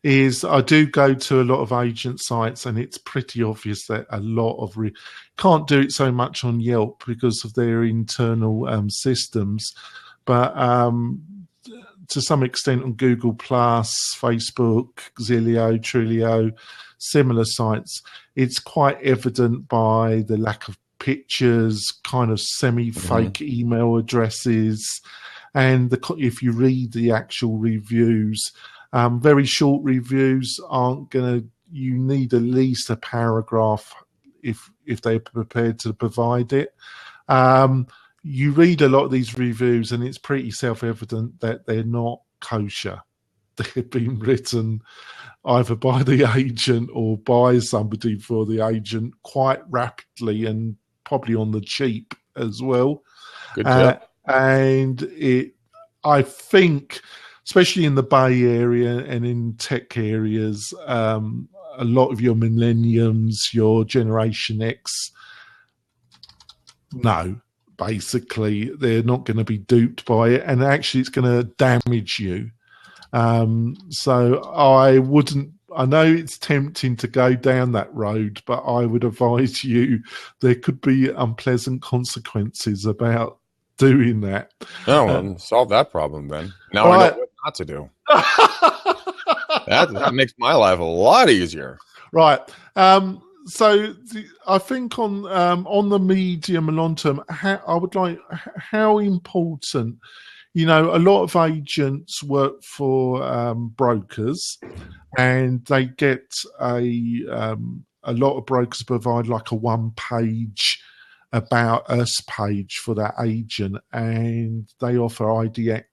is I do go to a lot of agent sites, and it's pretty obvious that a lot of can't do it so much on Yelp because of their internal systems, but to some extent on Google Plus, Facebook, Zillow, Trilio, similar sites, it's quite evident by the lack of pictures, kind of semi-fake email addresses, and if you read the actual reviews, very short reviews aren't going to. You need at least a paragraph if they're prepared to provide it. You read a lot of these reviews, and it's pretty self-evident that they're not kosher. They've been written either by the agent or by somebody for the agent quite rapidly and probably on the cheap as well. Good tip. And I think, especially in the Bay Area and in tech areas, a lot of your millenniums, your Generation X, no, basically, they're not going to be duped by it. And actually, it's going to damage you. So I know it's tempting to go down that road, but I would advise you there could be unpleasant consequences about doing that. No, solve that problem, Ben. Now I know what not to do. That makes my life a lot easier. Right. So I think on the medium and long term, how important, a lot of agents work for brokers, and they get a lot of brokers provide like a one-page about us page for that agent, and they offer IDX.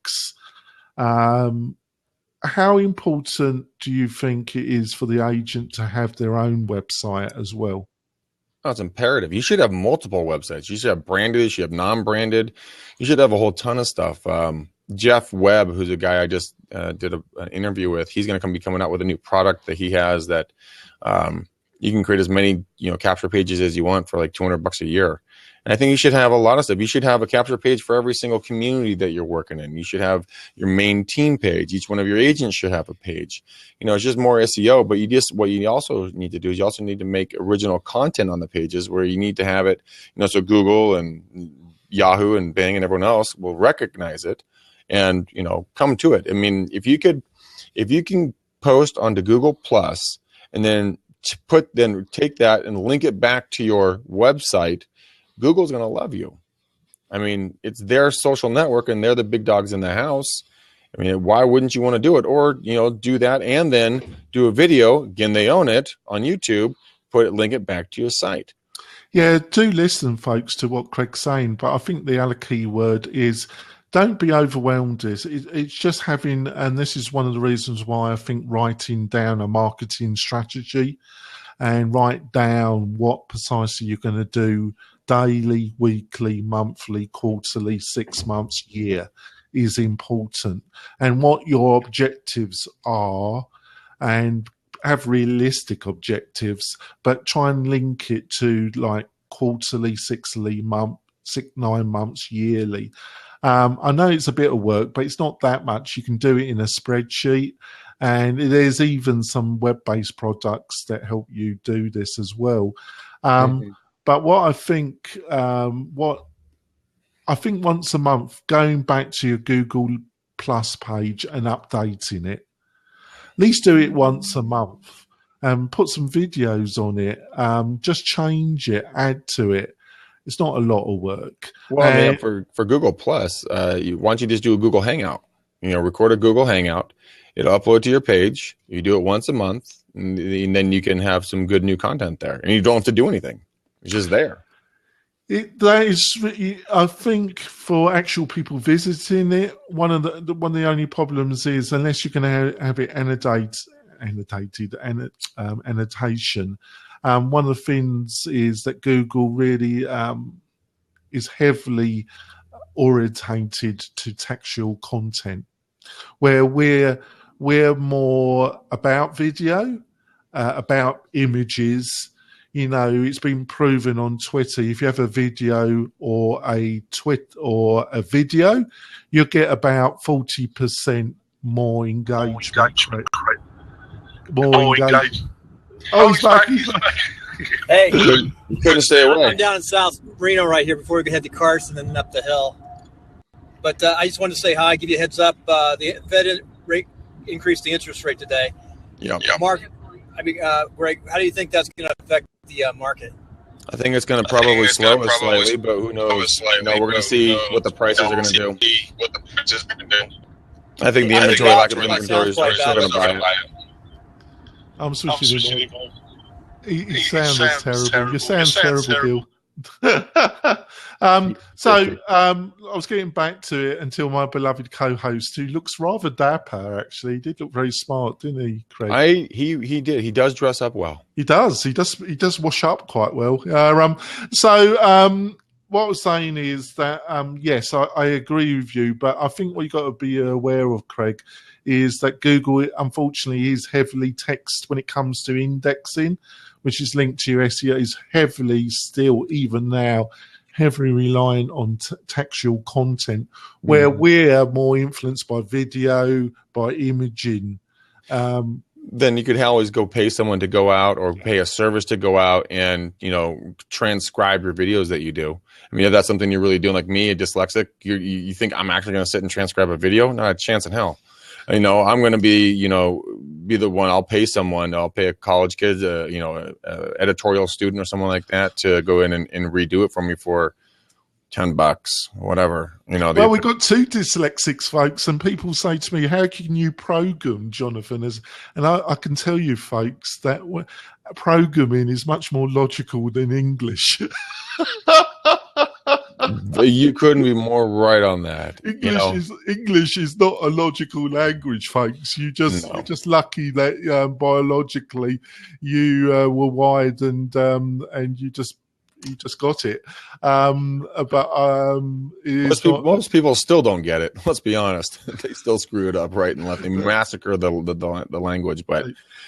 How important do you think it is for the agent to have their own website as well? Oh, it's imperative. You should have multiple websites. You should have branded, you should have non-branded. You should have a whole ton of stuff. Jeff Webb, who's a guy I just did an interview with, he's going to be coming out with a new product that he has that you can create as many capture pages as you want for like $200 a year. And I think you should have a lot of stuff. You should have a capture page for every single community that you're working in. You should have your main team page. Each one of your agents should have a page. It's just more SEO, but what you also need to do is you also need to make original content on the pages where you need to have it, so Google and Yahoo and Bing and everyone else will recognize it and, come to it. I mean, if you can post onto Google Plus and then take that and link it back to your website, Google's going to love you. I mean, it's their social network and they're the big dogs in the house. I mean, why wouldn't you want to do it? Or, do that and then do a video. Again, they own it on YouTube, link it back to your site. Yeah, do listen, folks, to what Craig's saying. But I think the other key word is don't be overwhelmed. It's just having, and this is one of the reasons why I think writing down a marketing strategy and write down what precisely you're going to do daily, weekly, monthly, quarterly, 6 months, year is important, and what your objectives are, and have realistic objectives, but try and link it to like quarterly, 9 months, yearly. I know it's a bit of work, but it's not that much. You can do it in a spreadsheet, and there's even some web-based products that help you do this as well. But what I think, once a month, going back to your Google Plus page and updating it, at least do it once a month, and put some videos on it. Just change it, add to it. It's not a lot of work. Well, for Google Plus, why don't you just do a Google Hangout? Record a Google Hangout. It'll upload to your page. You do it once a month, and then you can have some good new content there, and you don't have to do anything. It's just there. That is, I think, for actual people visiting it, one of the only problems is unless you're going to have it annotated, annotation, one of the things is that Google really is heavily orientated to textual content, where we're more about video, about images. You know, it's been proven on Twitter. If you have a video or a tweet or a video, you'll get about 40% more engagement. More engagement. Oh, he's back. Hey, You couldn't stay away. I'm down in South Reno right here before we head to Carson and then up the hill. But I just wanted to say hi, give you a heads up. The Fed rate increased the interest rate today. Yeah. Mark, Greg, how do you think that's going to affect the market? I think it's going to probably slow us slightly, but who knows? We're going to see what the prices are going to do. I think the inventory, lack of inventory, is still going to buy it. I'm switching it. He sounds terrible. You sound terrible, Bill. I was getting back to it until my beloved co-host, who looks rather dapper, actually, he did look very smart, didn't he, Craig? He did. He does dress up well. He does wash up quite well. What I was saying is that yes, I agree with you, but I think what you got to be aware of, Craig, is that Google, unfortunately, is heavily text when it comes to indexing, which is linked to your SEO, is heavily still, even now, heavily reliant on textual content, where we're more influenced by video, by imaging. Then you could always go pay someone to go out or pay a service to go out and, transcribe your videos that you do. I mean, if that's something you're really doing, like me, a dyslexic, you think I'm actually going to sit and transcribe a video? Not a chance in hell. I'm going to be the one. I'll pay someone. I'll pay a college kid, a editorial student or someone like that to go in and redo it for me for $10, whatever. Well, we've got two dyslexics, folks, and people say to me, "How can you program, Jonathan?" And I can tell you, folks, that programming is much more logical than English. You couldn't be more right on that. English is not a logical language, folks. You're just lucky that biologically you were wired and you just got it. Most people still don't get it. Let's be honest; they still screw it up, right, and let them massacre the language. But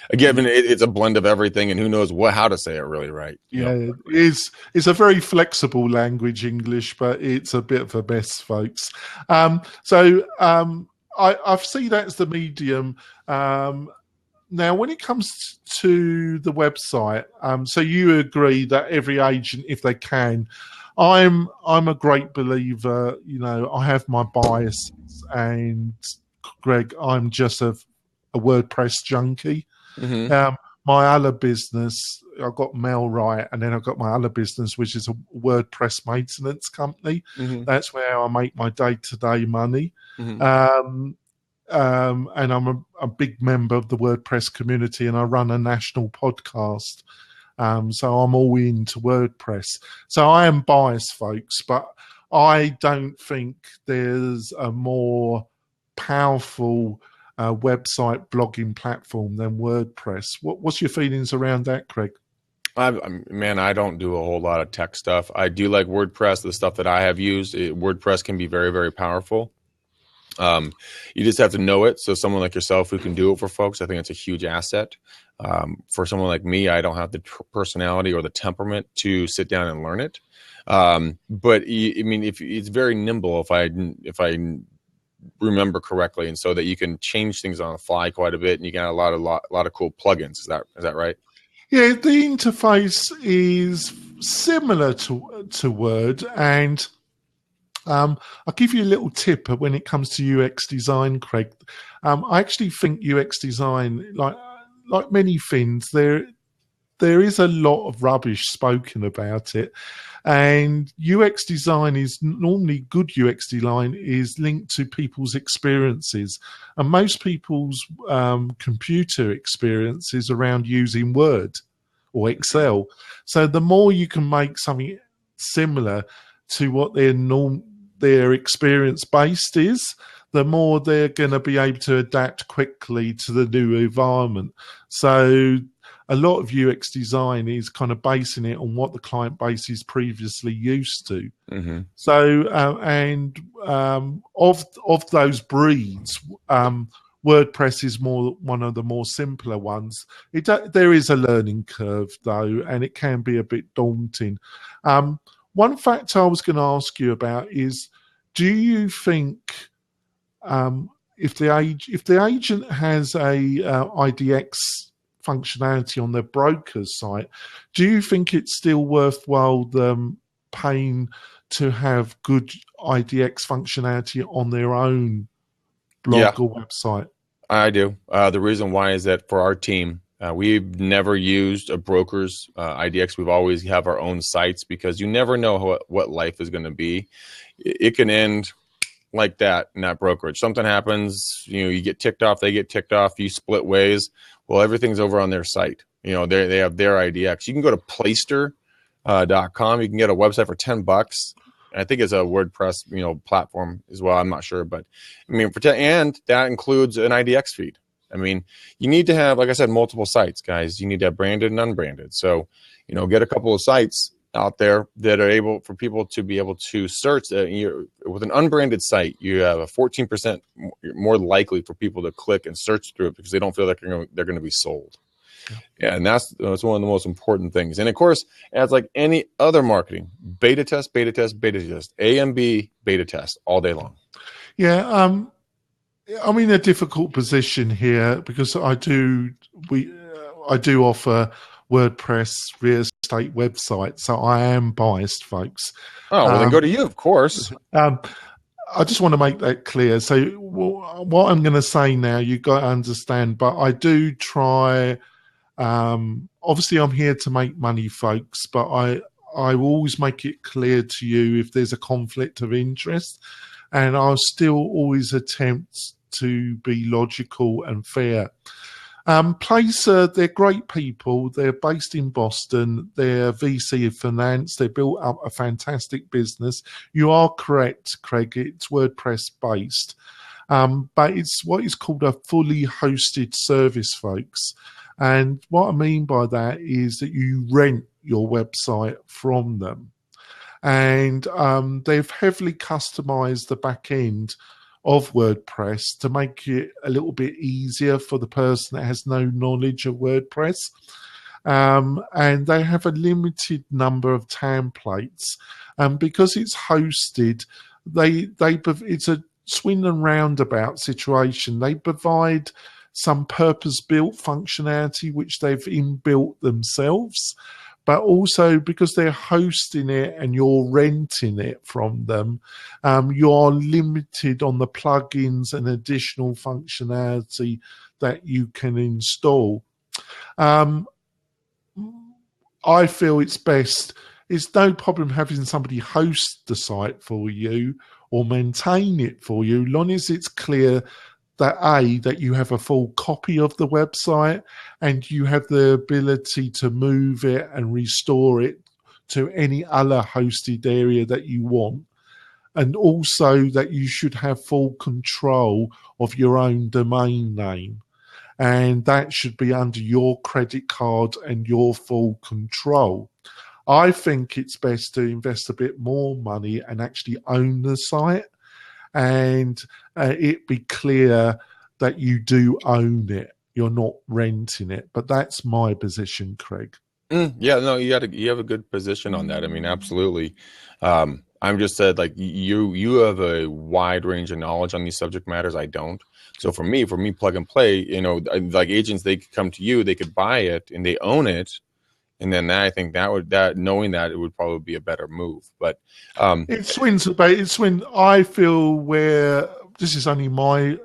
again, it's a blend of everything, and who knows how to say it really right. It's a very flexible language, English, but it's a bit of a mess, folks. I see that as the medium. Now, when it comes to the website, so you agree that every agent, if they can, I'm a great believer. I have my biases, and Greg, I'm just a WordPress junkie. Mm-hmm. My other business, I've got MailRite, and then I've got my other business, which is a WordPress maintenance company. Mm-hmm. That's where I make my day-to-day money. Mm-hmm. And I'm a big member of the WordPress community, and I run a national podcast. So I'm all into WordPress. So I am biased, folks, but I don't think there's a more powerful website blogging platform than WordPress. What's your feelings around that, Craig? I don't do a whole lot of tech stuff. I do like WordPress, the stuff that I have used. WordPress can be very, very powerful. You just have to know it. So someone like yourself who can do it for folks, I think it's a huge asset. For someone like me, I don't have the personality or the temperament to sit down and learn it. But if it's very nimble, if I remember correctly, and so that you can change things on the fly quite a bit, and you got a lot of cool plugins. Is that right? Yeah, the interface is similar to Word, and I'll give you a little tip when it comes to UX design, Craig. I actually think UX design, like many things, there is a lot of rubbish spoken about it. And UX design is normally good. UX design is linked to people's experiences, and most people's computer experiences around using Word or Excel. So the more you can make something similar to what their experience based is, the more they're going to be able to adapt quickly to the new environment. So a lot of UX design is kind of basing it on what the client base is previously used to. Mm-hmm. So, of those breeds, WordPress is one of the more simpler ones. There is a learning curve though, and it can be a bit daunting. One fact I was going to ask you about is, do you think if the agent has a IDX functionality on their broker's site, do you think it's still worthwhile them paying to have good IDX functionality on their own blog or website? I do. The reason why is that for our team, we've never used a broker's IDX. We've always have our own sites, because you never know what life is going to be. It can end like that in that brokerage. Something happens, you get ticked off, they get ticked off, you split ways. Well, everything's over on their site. They have their IDX. You can go to Playster.com. You can get a website for $10. I think it's a WordPress, platform as well. I'm not sure, but and that includes an IDX feed. You need to have, like I said, multiple sites, guys. You need to have branded and unbranded. So, get a couple of sites out there that are able for people to be able to search. With an unbranded site, you have a 14% more likely for people to click and search through it, because they don't feel like they're going to be sold. Yeah, and that's one of the most important things. And of course, as like any other marketing, beta test, A and B beta test all day long. Yeah, I'm in a difficult position here because I do offer WordPress real estate website, so I am biased, folks. Oh, well, then go to you, of course. I just want to make that clear. So what I'm going to say now, you've got to understand, but I do try. Obviously, I'm here to make money, folks, but I will always make it clear to you if there's a conflict of interest, and I'll still always attempt to be logical and fair. Placer, they're great people. They're based in Boston. They're VC of finance. They built up a fantastic business. You are correct, Craig. It's WordPress based. But it's what is called a fully hosted service, folks. And what I mean by that is that you rent your website from them. And they've heavily customized the back end of WordPress to make it a little bit easier for the person that has no knowledge of WordPress. And they have a limited number of templates. Because it's hosted, it's a swing and roundabout situation. They provide some purpose-built functionality which they've inbuilt themselves, but also because they're hosting it and you're renting it from them, you're limited on the plugins and additional functionality that you can install. I feel it's best. It's no problem having somebody host the site for you or maintain it for you, long as it's clear that you have a full copy of the website and you have the ability to move it and restore it to any other hosted area that you want. And also that you should have full control of your own domain name. And that should be under your credit card and your full control. I think it's best to invest a bit more money and actually own the site, and it be clear that you do own it. You're not renting it. But that's my position, Craig. Yeah, no, you have a good position on that. Absolutely. I'm just said, like, you have a wide range of knowledge on these subject matters. I don't. So for me, plug and play, like agents, they could come to you, they could buy it and they own it. And then I think knowing that, it would probably be a better move. But it swings about. It's when I feel where this is only my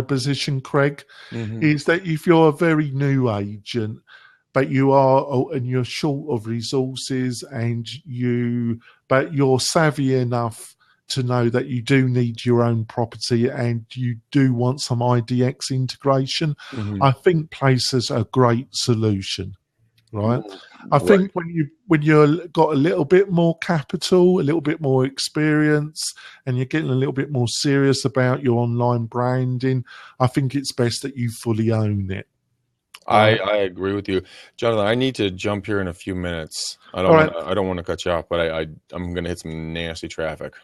position, Craig, is that if you're a very new agent, but you're short of resources but you're savvy enough to know that you do need your own property and you do want some IDX integration, I think Placer's a great solution. Right. I think when you've got a little bit more capital, a little bit more experience, and you're getting a little bit more serious about your online branding, I think it's best that you fully own it. I agree with you, Jonathan. I need to jump here in a few minutes. I don't want to cut you off, but I'm going to hit some nasty traffic.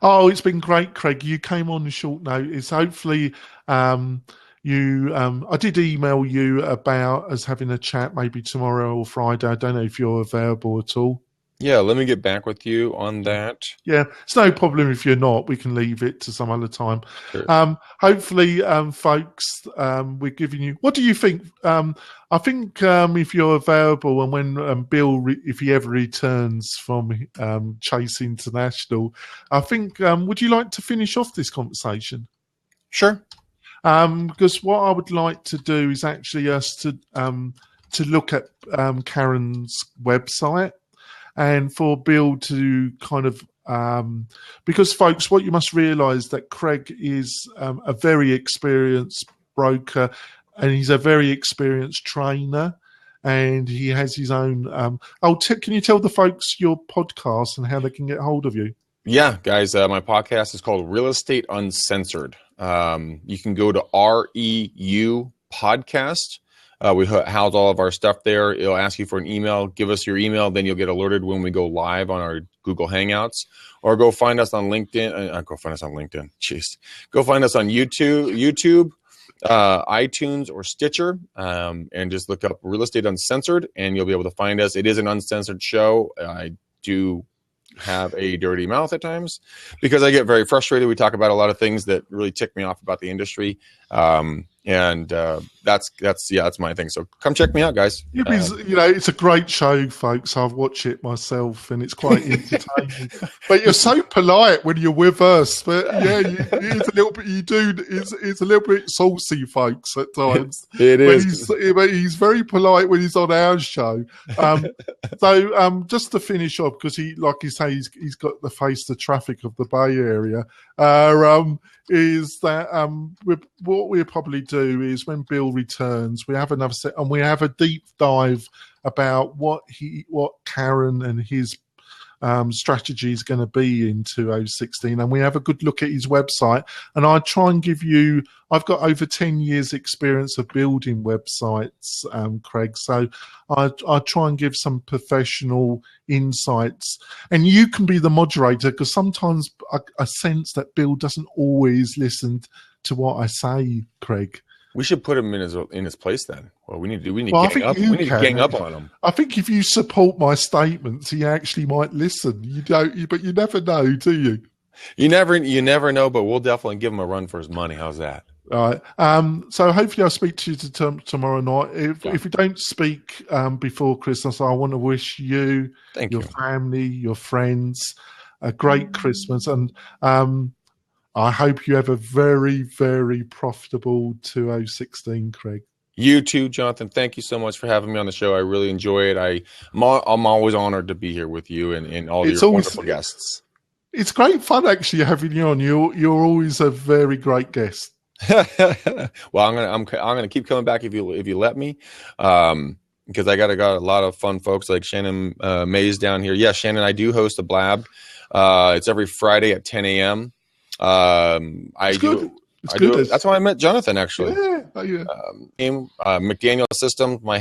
Oh, it's been great, Craig. You came on short notice. Hopefully, I did email you about us having a chat maybe tomorrow or Friday. I don't know if you're available at all. Yeah, let me get back with you on that. Yeah, it's no problem if you're not. We can leave it to some other time. Sure. Hopefully, folks, we're giving you. What do you think? I think if you're available and when Bill, if he ever returns from Chase International, I think would you like to finish off this conversation? Sure. Because what I would like to do is actually us to look at Karen's website. And for Bill to kind of, because folks, what you must realise that Craig is a very experienced broker, and he's a very experienced trainer, and he has his own. Can you tell the folks your podcast and how they can get hold of you? Yeah, guys, my podcast is called Real Estate Uncensored. You can go to REU Podcast. We house all of our stuff there. It'll ask you for an email. Give us your email, then you'll get alerted when we go live on our Google Hangouts. Or go find us on LinkedIn. Go find us on LinkedIn. Jeez. Go find us on YouTube, iTunes, or Stitcher, and just look up Real Estate Uncensored, and you'll be able to find us. It is an uncensored show. I do have a dirty mouth at times because I get very frustrated. We talk about a lot of things that really tick me off about the industry. That's my thing. So come check me out, guys. It's a great show, folks. I've watched it myself, and it's quite entertaining. But you're so polite when you're with us. But yeah, it's a little bit. It's a little bit saucy, folks, at times. It is. But he's very polite when he's on our show. So just to finish off, because he's got the face the traffic of the Bay Area. Is that what we'll probably do is when Bill returns, we have another set and we have a deep dive about what Karen and his strategy is going to be in 2016, and we have a good look at his website. And I try and give you, I've got over 10 years experience of building websites, Craig, so I try and give some professional insights, and you can be the moderator, because sometimes I sense that Bill doesn't always listen to what I say, Craig. We should put him in his place then. Well, we need to gang up on him. I think if you support my statements, he actually might listen. But you never know, do you? You never know, but we'll definitely give him a run for his money. How's that? All right. So hopefully I'll speak to you tomorrow night. If we don't speak before Christmas, I want to wish you, your family, your friends, a great Christmas, and I hope you have a very, very profitable 2016, Craig. You too, Jonathan. Thank you so much for having me on the show. I really enjoy it. I'm always honored to be here with you and all your wonderful guests. It's great fun actually having you on. You're always a very great guest. Well, I'm gonna keep coming back if you let me, because I got a lot of fun folks like Shannon Mays down here. Yeah, Shannon, I do host a blab. It's every Friday at 10 a.m. That's how I met Jonathan, actually. Yeah. McDaniel System, my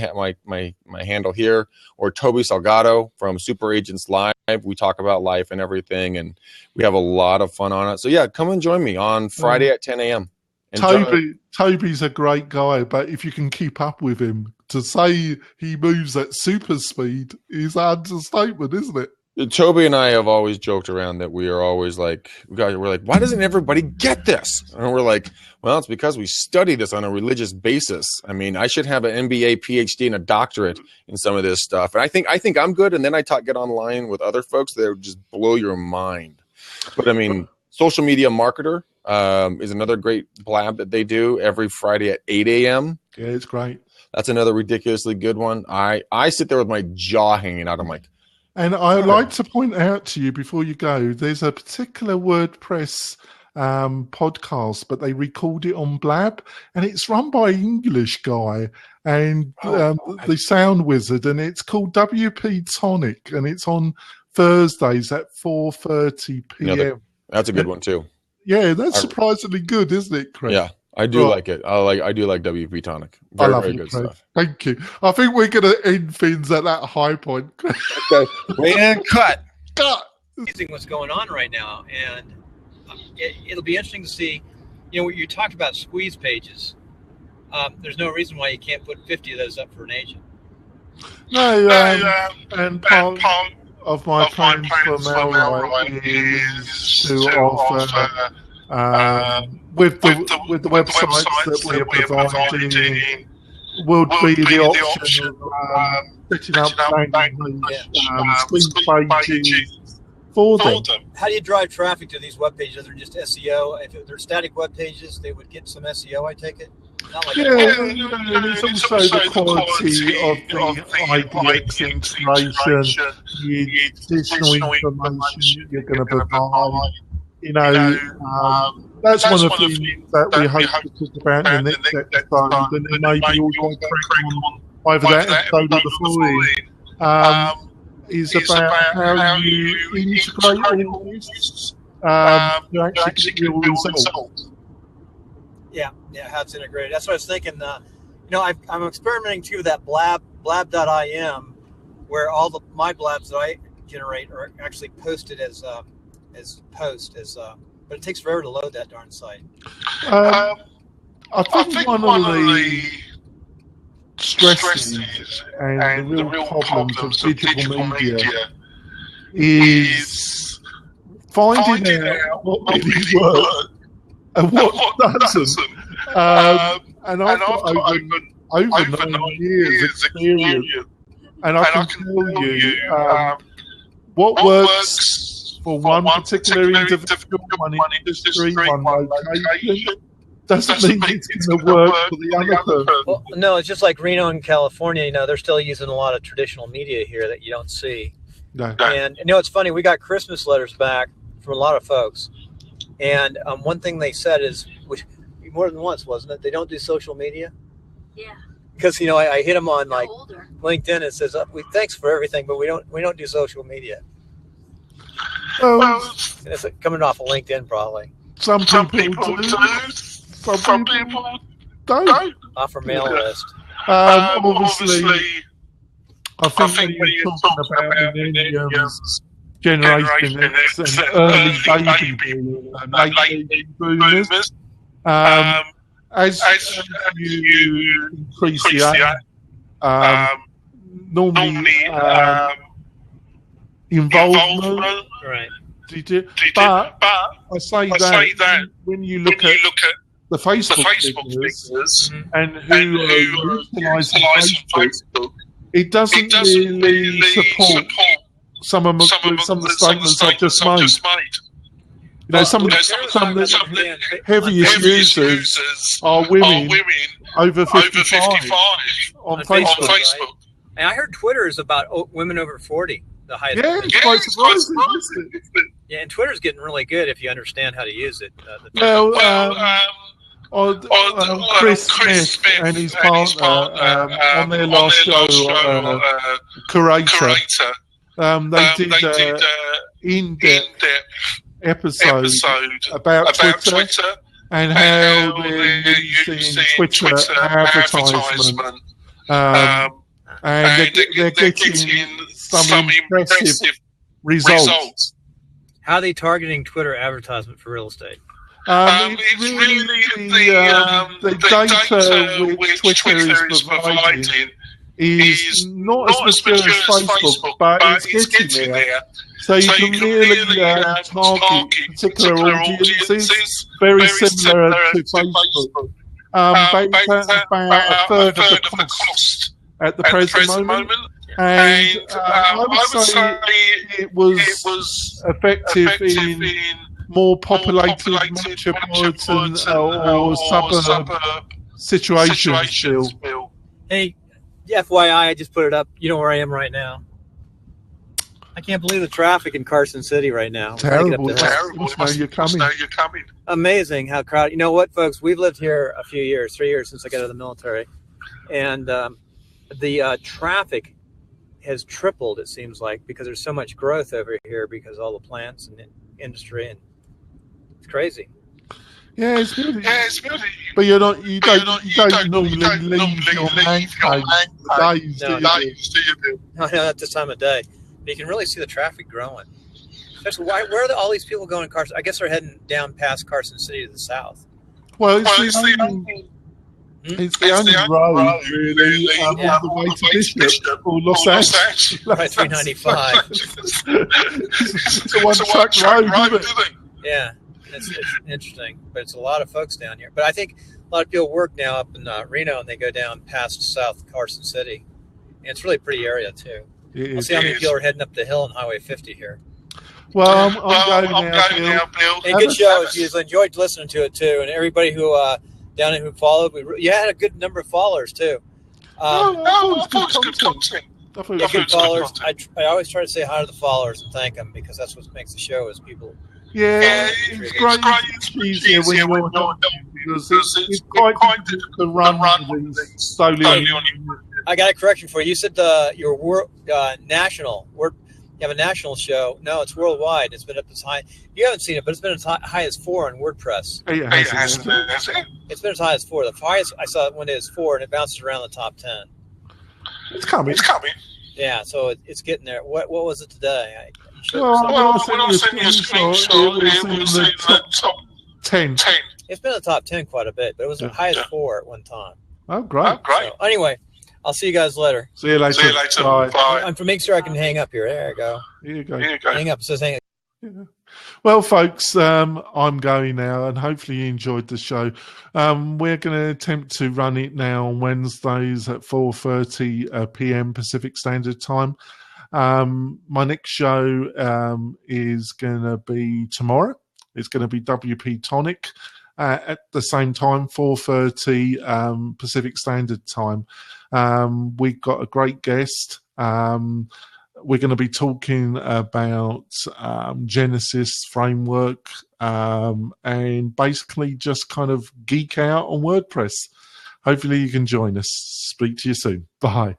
handle here, or Toby Salgado from Super Agents Live. We talk about life and everything, and we have a lot of fun on it. So yeah, come and join me on Friday at 10 a.m. Toby's a great guy, but if you can keep up with him, to say he moves at super speed is an understatement, isn't it? Toby and I have always joked around that we are always like, we're like, why doesn't everybody get this? And we're like, well, it's because we study this on a religious basis. I mean, I should have an MBA, PhD, and a doctorate in some of this stuff. And I think I'm good. And then I get online with other folks that would just blow your mind. But I mean, Social Media Marketer is another great blab that they do every Friday at 8 a.m. Yeah, it's great. That's another ridiculously good one. I sit there with my jaw hanging out. I'm like, and I'd like to point out to you before you go, there's a particular WordPress podcast, but they record it on Blab, and it's run by an English guy and the Sound Wizard, and it's called WP Tonic, and it's on Thursdays at 4:30 p.m. That's a good one too. Yeah, that's surprisingly good, isn't it, Chris? Yeah, I do like it. I do like WP Tonic. Very, I love very it, good Craig. stuff. Thank you. I think we're going to end things at that high point. Okay. And cut. Cut. Amazing what's going on right now, and it'll be interesting to see. You know, you talked about squeeze pages. There's no reason why you can't put 50 of those up for an agent. No, and part of my plans for Melrite is to offer with the websites that we are providing would be the option of setting up landing pages for them. How do you drive traffic to these web pages? Are they just SEO? If they're static web pages, they would get some SEO, I take it? Not like it's also the quality of the IDX integration, the additional information you're going to provide. You know, that's one of the things that we hope to talk about in the next episode, and then maybe we'll crack on either that episode or the following. Is about how you integrate all this to actually get real results. Yeah, how it's integrated. That's what I was thinking. You know, I'm experimenting too with that blab.im, where all my blabs that I generate are actually posted as post, but it takes forever to load that darn site. I think one of the stresses and the real problems of digital media is finding out what really works and what doesn't. And I've got over 9 years experience, and I can tell you what works for one particular individual, one industry, one location, doesn't mean it's going to work for the other person. Well, no, it's just like Reno in California. You know, they're still using a lot of traditional media here that you don't see. No. And you know, it's funny. We got Christmas letters back from a lot of folks, and one thing they said is, which more than once, wasn't it? They don't do social media. Yeah. Because you know, I hit them on like LinkedIn. It says, "Thanks for everything, but we don't do social media." It's coming off of LinkedIn, probably. Some people do. Some people don't. Off our mail list. Obviously, I think when you're talking about millennials, Generation X, and early baby boomers, and late baby boomers, as you increase the age, normally involvement. Right. But I say that when you look at the Facebook figures and who are utilising Facebook, it doesn't really support some of the statements I've just made. You know, some of the heaviest users are women over 55 on Facebook. Right? And I heard Twitter is about women over 40. The highest. Yeah, it's quite surprising, isn't it? Yeah, and Twitter's getting really good if you understand how to use it. Chris Smith and his partner on their last show, Curator, they did an in-depth episode about Twitter and how they're using Twitter advertisement, and they're getting some impressive results. How are they targeting Twitter advertisement for real estate? It's really the data which Twitter is providing is not as mature as Facebook, but it's getting there. So you can really target particular audiences, very similar to Facebook. But about a third of the cost at the present moment. And I would say it was effective in more populated metropolitan or suburb situations still. Hey, FYI, I just put it up. You know where I am right now. I can't believe the traffic in Carson City right now. Terrible. Now you're coming. Amazing how crowded. You know what, folks? We've lived here a few years, 3 years since I got out of the military. And the traffic has tripled, it seems like, because there's so much growth over here because of all the plants and industry, and it's crazy. Yeah, it's beautiful. But you don't normally leave your man cave for days, do you? No, not this time of day. But you can really see the traffic growing. Especially, where are all these people going to Carson? I guess they're heading down past Carson City to the south. Well, it's the only road really all the way to Bishop or Los Angeles. Right, 395. It's a one-track road, isn't it? Yeah, it's interesting, but it's a lot of folks down here. But I think a lot of people work now up in Reno, and they go down past South Carson City. And it's really a pretty area, too. I'll see how many people are heading up the hill on Highway 50 here. Well, I'm going now, Bill. Hey, good show. You enjoyed listening to it, too. And everybody who down in who followed, you had a good number of followers, too. I thought it was good content. Good followers. I always try to say hi to the followers and thank them, because that's what makes the show is people. Yeah, it's great. It's easier when you're not, because it's quite difficult to run these slowly on. I got a correction for you. You said your national. You have a national show. No, it's worldwide. It's been up as high. You haven't seen it, but it's been as high as 4 on WordPress. It's been as high as 4. The highest I saw it one day is 4, and it bounces around the top 10. It's coming. Yeah, so it's getting there. What was it today? When I sent you a screenshot, it was in the top 10. It's been in the top 10 quite a bit, but it was as high as 4 at one time. Oh, great. So, anyway, I'll see you guys later. See you later. Bye. I'm to make sure I can hang up here. There I go. Here you go. Hang up. It says hang up. Yeah. Well, folks, I'm going now, and hopefully you enjoyed the show. We're going to attempt to run it now on Wednesdays at 4:30 p.m. Pacific Standard Time. My next show is going to be tomorrow. It's going to be WP Tonic at the same time, 4:30 Pacific Standard Time. We've got a great guest. We're going to be talking about Genesis framework and basically just kind of geek out on WordPress. Hopefully you can join us. Speak to you soon. Bye.